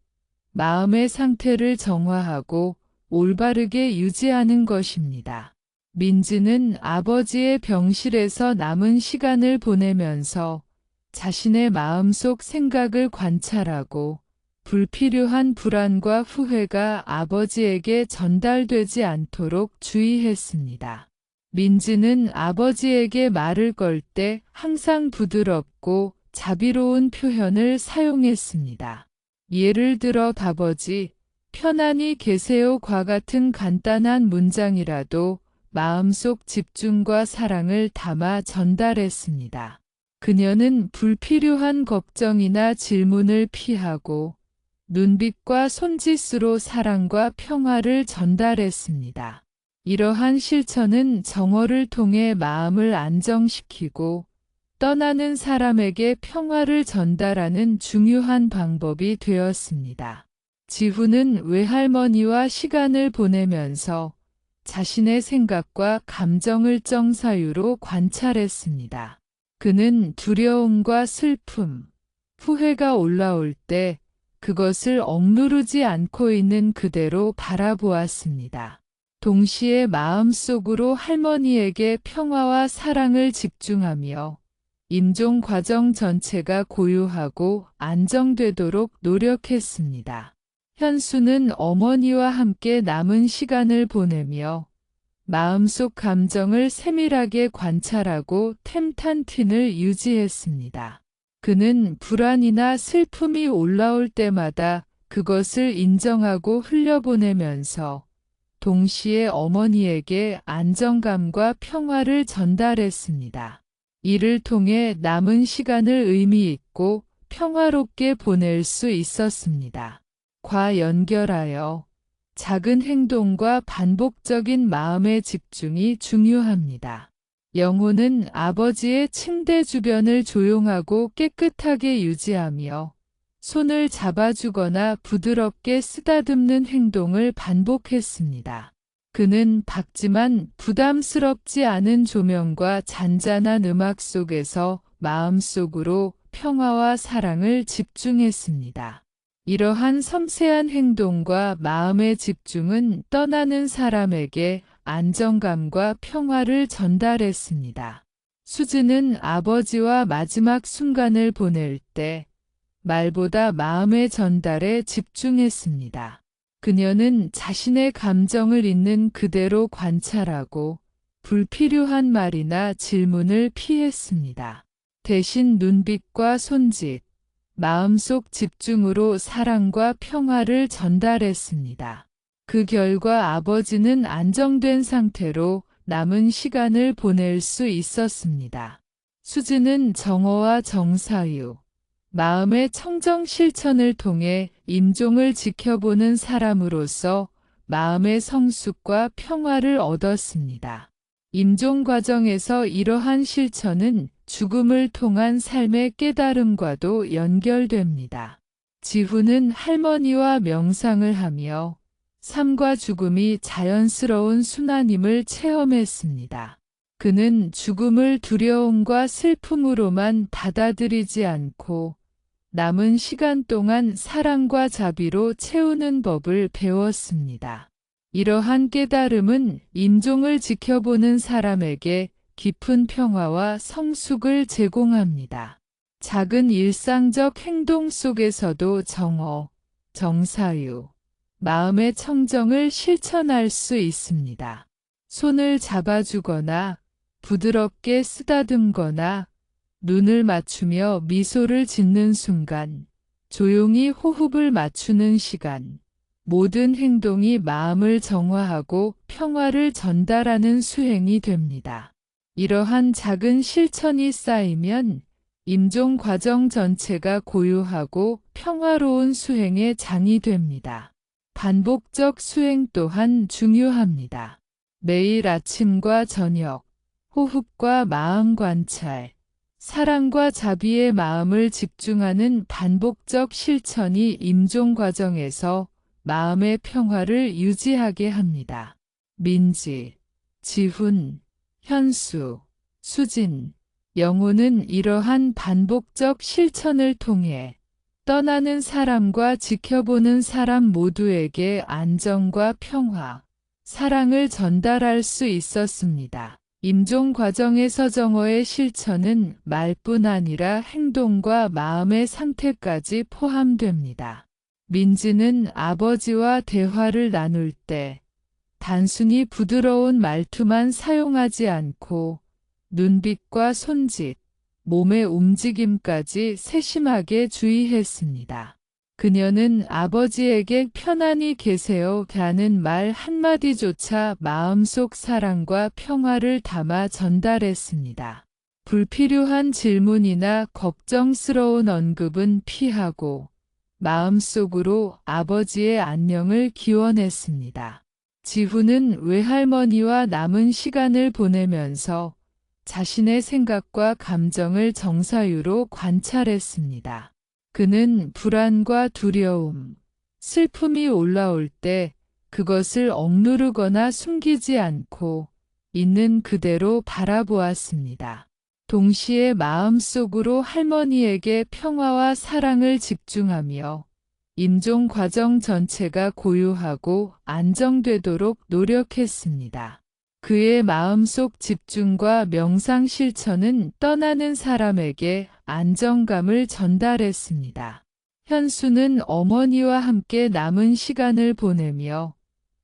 마음의 상태를 정화하고 올바르게 유지하는 것입니다. 민지는 아버지의 병실에서 남은 시간을 보내면서 자신의 마음속 생각을 관찰하고 불필요한 불안과 후회가 아버지에게 전달되지 않도록 주의했습니다. 민지는 아버지에게 말을 걸 때 항상 부드럽고 자비로운 표현을 사용했습니다. 예를 들어 아버지, 편안히 계세요과 같은 간단한 문장이라도 마음속 집중과 사랑을 담아 전달했습니다. 그녀는 불필요한 걱정이나 질문을 피하고 눈빛과 손짓으로 사랑과 평화를 전달했습니다. 이러한 실천은 정어를 통해 마음을 안정시키고 떠나는 사람에게 평화를 전달하는 중요한 방법이 되었습니다. 지후는 외할머니와 시간을 보내면서 자신의 생각과 감정을 정사유로 관찰했습니다. 그는 두려움과 슬픔, 후회가 올라올 때 그것을 억누르지 않고 있는 그대로 바라보았습니다. 동시에 마음속으로 할머니에게 평화와 사랑을 집중하며 임종 과정 전체가 고요하고 안정되도록 노력했습니다. 현수는 어머니와 함께 남은 시간을 보내며 마음속 감정을 세밀하게 관찰하고 템탄틴을 유지했습니다. 그는 불안이나 슬픔이 올라올 때마다 그것을 인정하고 흘려보내면서 동시에 어머니에게 안정감과 평화를 전달했습니다. 이를 통해 남은 시간을 의미 있고 평화롭게 보낼 수 있었습니다. 과 연결하여 작은 행동과 반복적인 마음의 집중이 중요합니다. 영호는 아버지의 침대 주변을 조용하고 깨끗하게 유지하며 손을 잡아주거나 부드럽게 쓰다듬는 행동을 반복했습니다. 그는 밝지만 부담스럽지 않은 조명과 잔잔한 음악 속에서 마음속으로 평화와 사랑을 집중했습니다. 이러한 섬세한 행동과 마음의 집중은 떠나는 사람에게 안정감과 평화를 전달했습니다. 수지는 아버지와 마지막 순간을 보낼 때 말보다 마음의 전달에 집중했습니다. 그녀는 자신의 감정을 있는 그대로 관찰하고 불필요한 말이나 질문을 피했습니다. 대신 눈빛과 손짓, 마음속 집중으로 사랑과 평화를 전달했습니다. 그 결과 아버지는 안정된 상태로 남은 시간을 보낼 수 있었습니다. 수지는 정어와 정사유, 마음의 청정 실천을 통해 임종을 지켜보는 사람으로서 마음의 성숙과 평화를 얻었습니다. 임종 과정에서 이러한 실천은 죽음을 통한 삶의 깨달음과도 연결됩니다. 지후는 할머니와 명상을 하며 삶과 죽음이 자연스러운 순환임을 체험했습니다. 그는 죽음을 두려움과 슬픔으로만 받아들이지 않고 남은 시간 동안 사랑과 자비로 채우는 법을 배웠습니다. 이러한 깨달음은 임종을 지켜보는 사람에게 깊은 평화와 성숙을 제공합니다. 작은 일상적 행동 속에서도 정어, 정사유, 마음의 청정을 실천할 수 있습니다. 손을 잡아주거나 부드럽게 쓰다듬거나 눈을 맞추며 미소를 짓는 순간, 조용히 호흡을 맞추는 시간, 모든 행동이 마음을 정화하고 평화를 전달하는 수행이 됩니다. 이러한 작은 실천이 쌓이면 임종 과정 전체가 고요하고 평화로운 수행의 장이 됩니다. 반복적 수행 또한 중요합니다. 매일 아침과 저녁, 호흡과 마음 관찰, 사랑과 자비의 마음을 집중하는 반복적 실천이 임종 과정에서 마음의 평화를 유지하게 합니다. 민지, 지훈, 현수, 수진, 영호는 이러한 반복적 실천을 통해 떠나는 사람과 지켜보는 사람 모두에게 안정과 평화, 사랑을 전달할 수 있었습니다. 임종 과정에서 정어의 실천은 말뿐 아니라 행동과 마음의 상태까지 포함됩니다. 민지는 아버지와 대화를 나눌 때 단순히 부드러운 말투만 사용하지 않고 눈빛과 손짓, 몸의 움직임까지 세심하게 주의했습니다. 그녀는 아버지에게 편안히 계세요 라는 말 한마디조차 마음속 사랑과 평화를 담아 전달했습니다. 불필요한 질문이나 걱정스러운 언급은 피하고 마음속으로 아버지의 안녕을 기원했습니다. 지후는 외할머니와 남은 시간을 보내면서 자신의 생각과 감정을 정사유로 관찰했습니다. 그는 불안과 두려움, 슬픔이 올라올 때 그것을 억누르거나 숨기지 않고 있는 그대로 바라보았습니다. 동시에 마음속으로 할머니에게 평화와 사랑을 집중하며 임종 과정 전체가 고요하고 안정되도록 노력했습니다. 그의 마음속 집중과 명상 실천은 떠나는 사람에게 안정감을 전달했습니다. 현수는 어머니와 함께 남은 시간을 보내며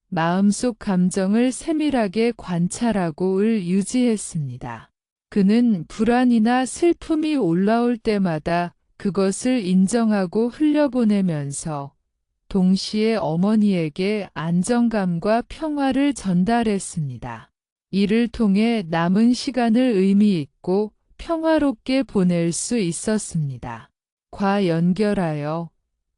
마음속 감정을 세밀하게 관찰하고를 유지했습니다. 그는 불안이나 슬픔이 올라올 때마다 그것을 인정하고 흘려보내면서 동시에 어머니에게 안정감과 평화를 전달했습니다. 이를 통해 남은 시간을 의미 있고 평화롭게 보낼 수 있었습니다. 과 연결하여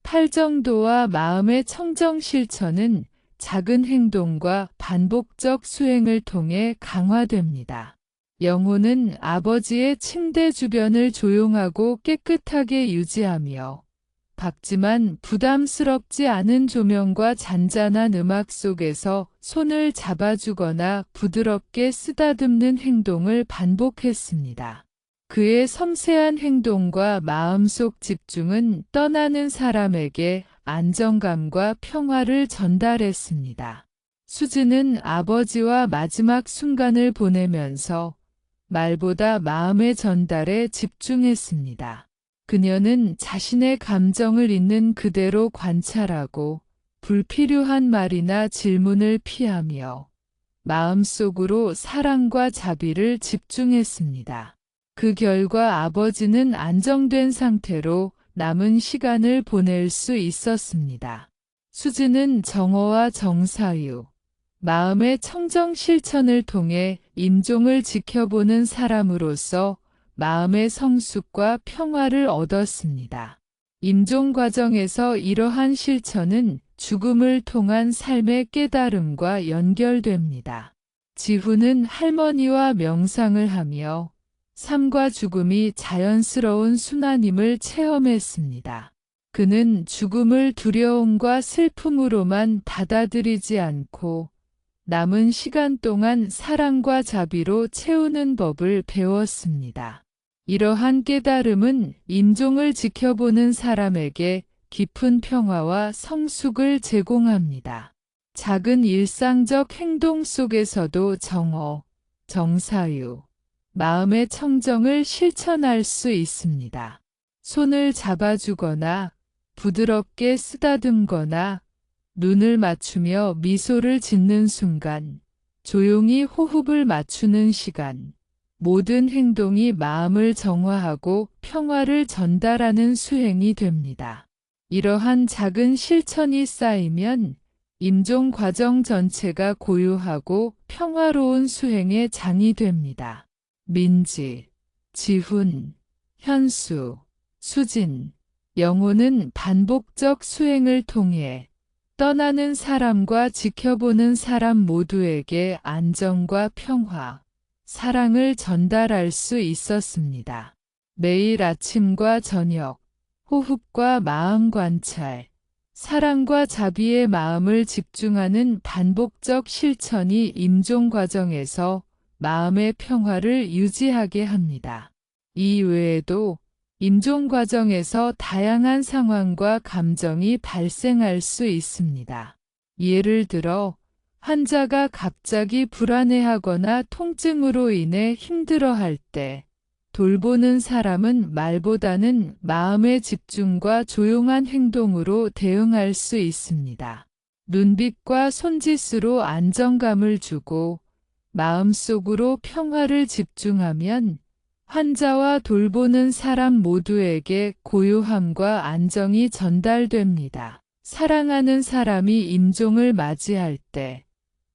팔정도와 마음의 청정 실천은 작은 행동과 반복적 수행을 통해 강화됩니다. 영호는 아버지의 침대 주변을 조용하고 깨끗하게 유지하며 밝지만 부담스럽지 않은 조명과 잔잔한 음악 속에서 손을 잡아주거나 부드럽게 쓰다듬는 행동을 반복했습니다. 그의 섬세한 행동과 마음속 집중은 떠나는 사람에게 안정감과 평화를 전달했습니다. 수지는 아버지와 마지막 순간을 보내면서 말보다 마음의 전달에 집중했습니다. 그녀는 자신의 감정을 있는 그대로 관찰하고 불필요한 말이나 질문을 피하며 마음속으로 사랑과 자비를 집중했습니다. 그 결과 아버지는 안정된 상태로 남은 시간을 보낼 수 있었습니다. 수지는 정어와 정사유, 마음의 청정 실천을 통해 임종을 지켜보는 사람으로서 마음의 성숙과 평화를 얻었습니다. 임종 과정에서 이러한 실천은 죽음을 통한 삶의 깨달음과 연결됩니다. 지후는 할머니와 명상을 하며 삶과 죽음이 자연스러운 순환임을 체험했습니다. 그는 죽음을 두려움과 슬픔으로만 받아들이지 않고 남은 시간 동안 사랑과 자비로 채우는 법을 배웠습니다. 이러한 깨달음은 임종을 지켜보는 사람에게 깊은 평화와 성숙을 제공합니다. 작은 일상적 행동 속에서도 정어, 정사유, 마음의 청정을 실천할 수 있습니다. 손을 잡아주거나 부드럽게 쓰다듬거나 눈을 맞추며 미소를 짓는 순간, 조용히 호흡을 맞추는 시간, 모든 행동이 마음을 정화하고 평화를 전달하는 수행이 됩니다. 이러한 작은 실천이 쌓이면 임종 과정 전체가 고요하고 평화로운 수행의 장이 됩니다. 민지, 지훈, 현수, 수진, 영호는 반복적 수행을 통해 떠나는 사람과 지켜보는 사람 모두에게 안정과 평화, 사랑을 전달할 수 있었습니다. 매일 아침과 저녁, 호흡과 마음 관찰, 사랑과 자비의 마음을 집중하는 반복적 실천이 임종 과정에서 마음의 평화를 유지하게 합니다. 이 외에도 임종 과정에서 다양한 상황과 감정이 발생할 수 있습니다. 예를 들어, 환자가 갑자기 불안해하거나 통증으로 인해 힘들어할 때, 돌보는 사람은 말보다는 마음의 집중과 조용한 행동으로 대응할 수 있습니다. 눈빛과 손짓으로 안정감을 주고 마음속으로 평화를 집중하면 환자와 돌보는 사람 모두에게 고요함과 안정이 전달됩니다. 사랑하는 사람이 임종을 맞이할 때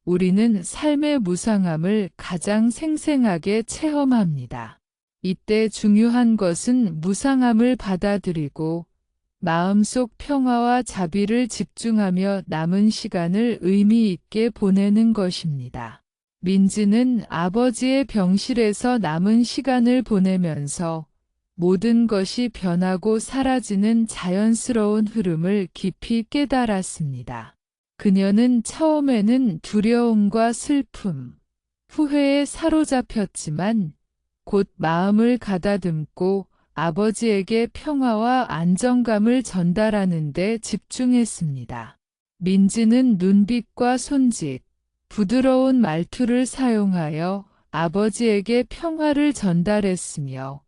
우리는 삶의 무상함을 가장 생생하게 체험합니다. 이때 중요한 것은 무상함을 받아들이고 마음속 평화와 자비를 집중하며 남은 시간을 의미 있게 보내는 것입니다. 민지는 아버지의 병실에서 남은 시간을 보내면서 모든 것이 변하고 사라지는 자연스러운 흐름을 깊이 깨달았습니다. 그녀는 처음에는 두려움과 슬픔, 후회에 사로잡혔지만 곧 마음을 가다듬고 아버지에게 평화와 안정감을 전달하는 데 집중했습니다. 민지는 눈빛과 손짓, 부드러운 말투를 사용하여 아버지에게 평화를 전달했으며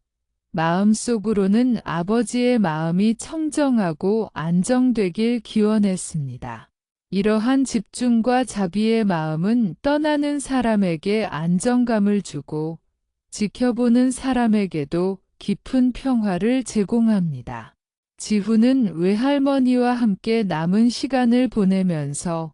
마음속으로는 아버지의 마음이 청정하고 안정되길 기원했습니다. 이러한 집중과 자비의 마음은 떠나는 사람에게 안정감을 주고 지켜보는 사람에게도 깊은 평화를 제공합니다. 지후는 외할머니와 함께 남은 시간을 보내면서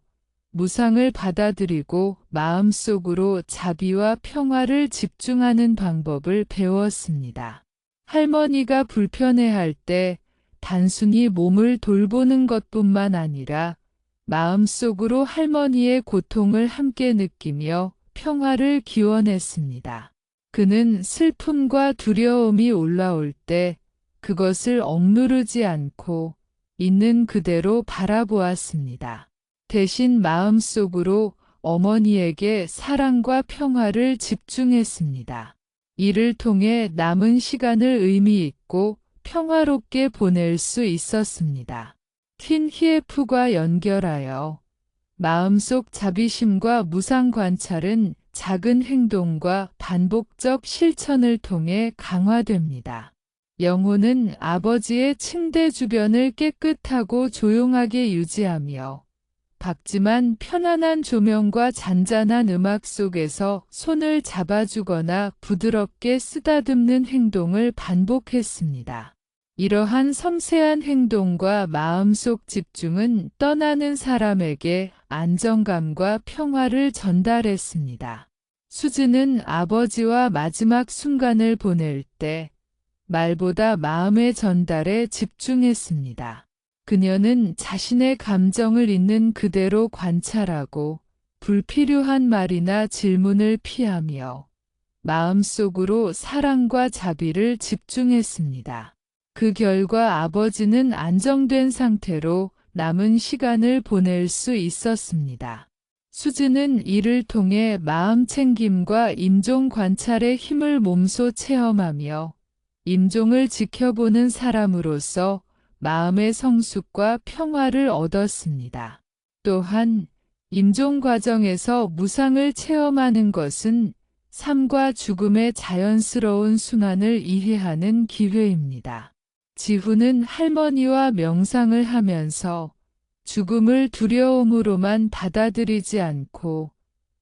무상을 받아들이고 마음속으로 자비와 평화를 집중하는 방법을 배웠습니다. 할머니가 불편해할 때 단순히 몸을 돌보는 것뿐만 아니라 마음속으로 할머니의 고통을 함께 느끼며 평화를 기원했습니다. 그는 슬픔과 두려움이 올라올 때 그것을 억누르지 않고 있는 그대로 바라보았습니다. 대신 마음속으로 어머니에게 사랑과 평화를 집중했습니다. 이를 통해 남은 시간을 의미 있고 평화롭게 보낼 수 있었습니다. 킨히에프과 연결하여 마음속 자비심과 무상 관찰은 작은 행동과 반복적 실천을 통해 강화됩니다. 영혼은 아버지의 침대 주변을 깨끗하고 조용하게 유지하며 밝지만 편안한 조명과 잔잔한 음악 속에서 손을 잡아주거나 부드럽게 쓰다듬는 행동을 반복했습니다. 이러한 섬세한 행동과 마음속 집중은 떠나는 사람에게 안정감과 평화를 전달했습니다. 수지는 아버지와 마지막 순간을 보낼 때 말보다 마음의 전달에 집중했습니다. 그녀는 자신의 감정을 있는 그대로 관찰하고 불필요한 말이나 질문을 피하며 마음속으로 사랑과 자비를 집중했습니다. 그 결과 아버지는 안정된 상태로 남은 시간을 보낼 수 있었습니다. 수지는 이를 통해 마음 챙김과 임종 관찰의 힘을 몸소 체험하며 임종을 지켜보는 사람으로서 마음의 성숙과 평화를 얻었습니다. 또한 임종 과정에서 무상을 체험하는 것은 삶과 죽음의 자연스러운 순환을 이해하는 기회입니다. 지훈은 할머니와 명상을 하면서 죽음을 두려움으로만 받아들이지 않고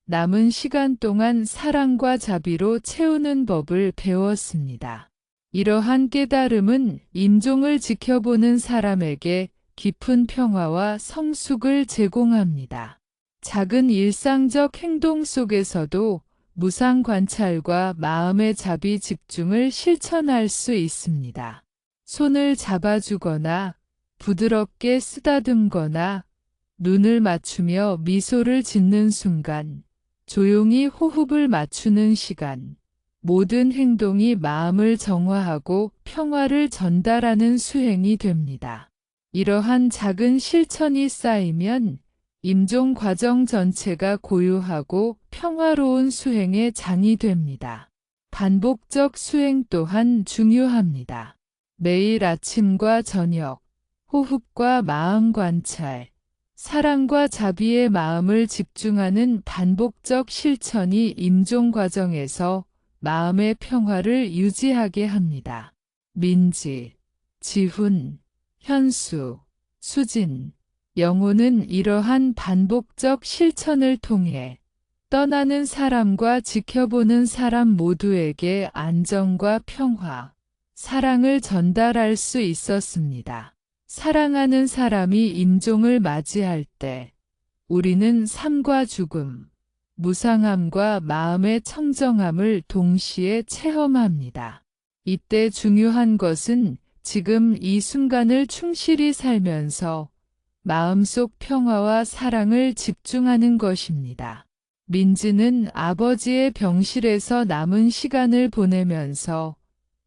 남은 시간 동안 사랑과 자비로 채우는 법을 배웠습니다. 이러한 깨달음은 임종을 지켜보는 사람에게 깊은 평화와 성숙을 제공합니다. 작은 일상적 행동 속에서도 무상 관찰과 마음의 자비 집중을 실천할 수 있습니다. 손을 잡아주거나 부드럽게 쓰다듬거나 눈을 맞추며 미소를 짓는 순간, 조용히 호흡을 맞추는 시간, 모든 행동이 마음을 정화하고 평화를 전달하는 수행이 됩니다. 이러한 작은 실천이 쌓이면 임종 과정 전체가 고요하고 평화로운 수행의 장이 됩니다. 반복적 수행 또한 중요합니다. 매일 아침과 저녁, 호흡과 마음 관찰, 사랑과 자비의 마음을 집중하는 반복적 실천이 임종 과정에서 마음의 평화를 유지하게 합니다. 민지, 지훈, 현수, 수진, 영호는 이러한 반복적 실천을 통해 떠나는 사람과 지켜보는 사람 모두에게 안정과 평화, 사랑을 전달할 수 있었습니다. 사랑하는 사람이 임종을 맞이할 때 우리는 삶과 죽음, 무상함과 마음의 청정함을 동시에 체험합니다. 이때 중요한 것은 지금 이 순간을 충실히 살면서 마음속 평화와 사랑을 집중하는 것입니다. 민지는 아버지의 병실에서 남은 시간을 보내면서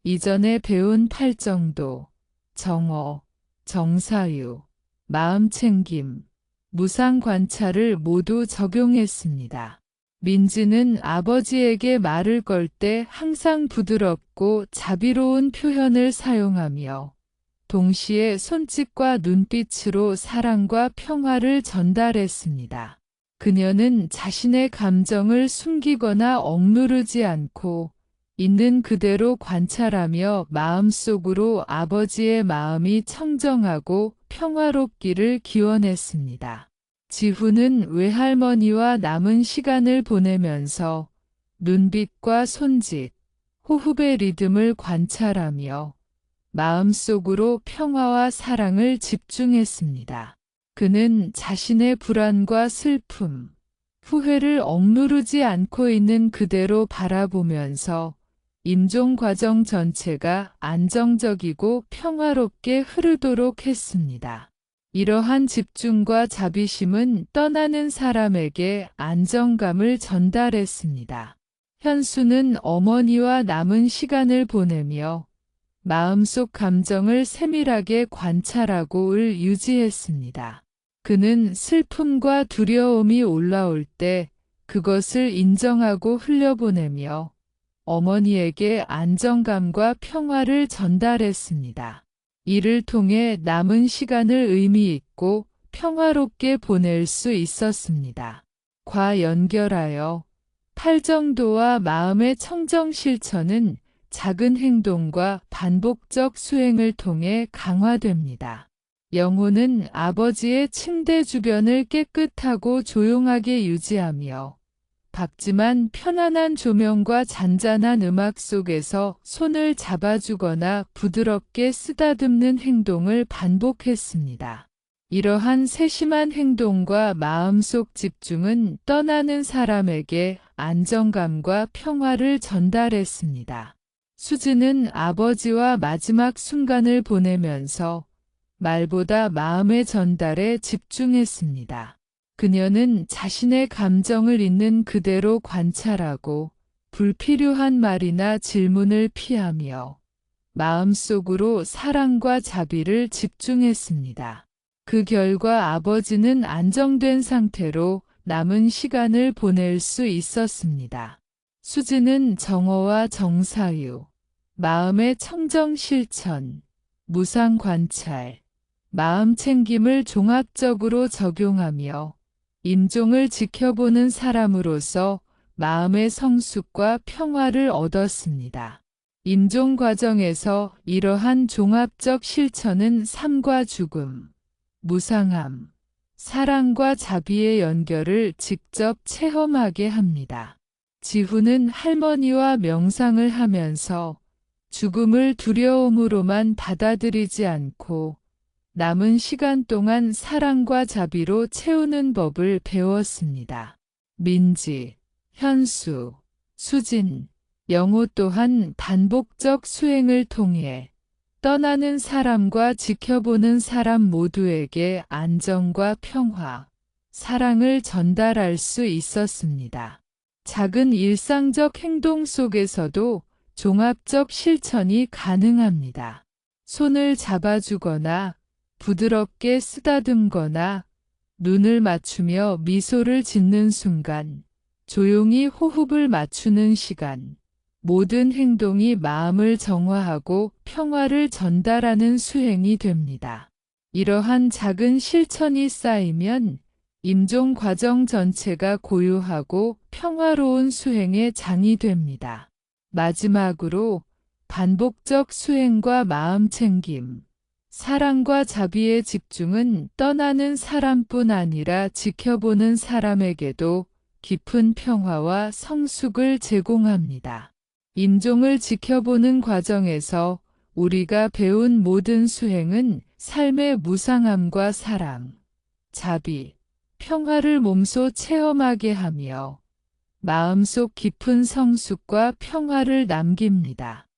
이전에 배운 팔정도, 정어, 정사유, 마음챙김, 무상 관찰을 모두 적용했습니다. 민지는 아버지에게 말을 걸 때 항상 부드럽고 자비로운 표현을 사용하며 동시에 손짓과 눈빛으로 사랑과 평화를 전달했습니다. 그녀는 자신의 감정을 숨기거나 억누르지 않고 있는 그대로 관찰하며 마음속으로 아버지의 마음이 청정하고 평화롭기를 기원했습니다. 지훈은 외할머니와 남은 시간을 보내면서 눈빛과 손짓, 호흡의 리듬을 관찰하며 마음속으로 평화와 사랑을 집중했습니다. 그는 자신의 불안과 슬픔, 후회를 억누르지 않고 있는 그대로 바라보면서 임종 과정 전체가 안정적이고 평화롭게 흐르도록 했습니다. 이러한 집중과 자비심은 떠나는 사람에게 안정감을 전달했습니다. 현수는 어머니와 남은 시간을 보내며 마음속 감정을 세밀하게 관찰하고를 유지했습니다. 그는 슬픔과 두려움이 올라올 때 그것을 인정하고 흘려보내며 어머니에게 안정감과 평화를 전달했습니다. 이를 통해 남은 시간을 의미 있고 평화롭게 보낼 수 있었습니다. 과 연결하여 팔정도와 마음의 청정 실천은 작은 행동과 반복적 수행을 통해 강화됩니다. 영호는 아버지의 침대 주변을 깨끗하고 조용하게 유지하며 밝지만 편안한 조명과 잔잔한 음악 속에서 손을 잡아주거나 부드럽게 쓰다듬는 행동을 반복했습니다. 이러한 세심한 행동과 마음속 집중은 떠나는 사람에게 안정감과 평화를 전달했습니다. 수지는 아버지와 마지막 순간을 보내면서 말보다 마음의 전달에 집중했습니다. 그녀는 자신의 감정을 있는 그대로 관찰하고 불필요한 말이나 질문을 피하며 마음속으로 사랑과 자비를 집중했습니다. 그 결과 아버지는 안정된 상태로 남은 시간을 보낼 수 있었습니다. 수지는 정어와 정사유, 마음의 청정 실천, 무상 관찰, 마음 챙김을 종합적으로 적용하며 임종을 지켜보는 사람으로서 마음의 성숙과 평화를 얻었습니다. 임종 과정에서 이러한 종합적 실천은 삶과 죽음, 무상함, 사랑과 자비의 연결을 직접 체험하게 합니다. 지후는 할머니와 명상을 하면서 죽음을 두려움으로만 받아들이지 않고 남은 시간 동안 사랑과 자비로 채우는 법을 배웠습니다. 민지, 현수, 수진, 영호 또한 반복적 수행을 통해 떠나는 사람과 지켜보는 사람 모두에게 안정과 평화, 사랑을 전달할 수 있었습니다. 작은 일상적 행동 속에서도 종합적 실천이 가능합니다. 손을 잡아주거나 부드럽게 쓰다듬거나 눈을 맞추며 미소를 짓는 순간, 조용히 호흡을 맞추는 시간, 모든 행동이 마음을 정화하고 평화를 전달하는 수행이 됩니다. 이러한 작은 실천이 쌓이면 임종 과정 전체가 고요하고 평화로운 수행의 장이 됩니다. 마지막으로 반복적 수행과 마음 챙김, 사랑과 자비의 집중은 떠나는 사람뿐 아니라 지켜보는 사람에게도 깊은 평화와 성숙을 제공합니다. 임종을 지켜보는 과정에서 우리가 배운 모든 수행은 삶의 무상함과 사랑, 자비, 평화를 몸소 체험하게 하며 마음속 깊은 성숙과 평화를 남깁니다.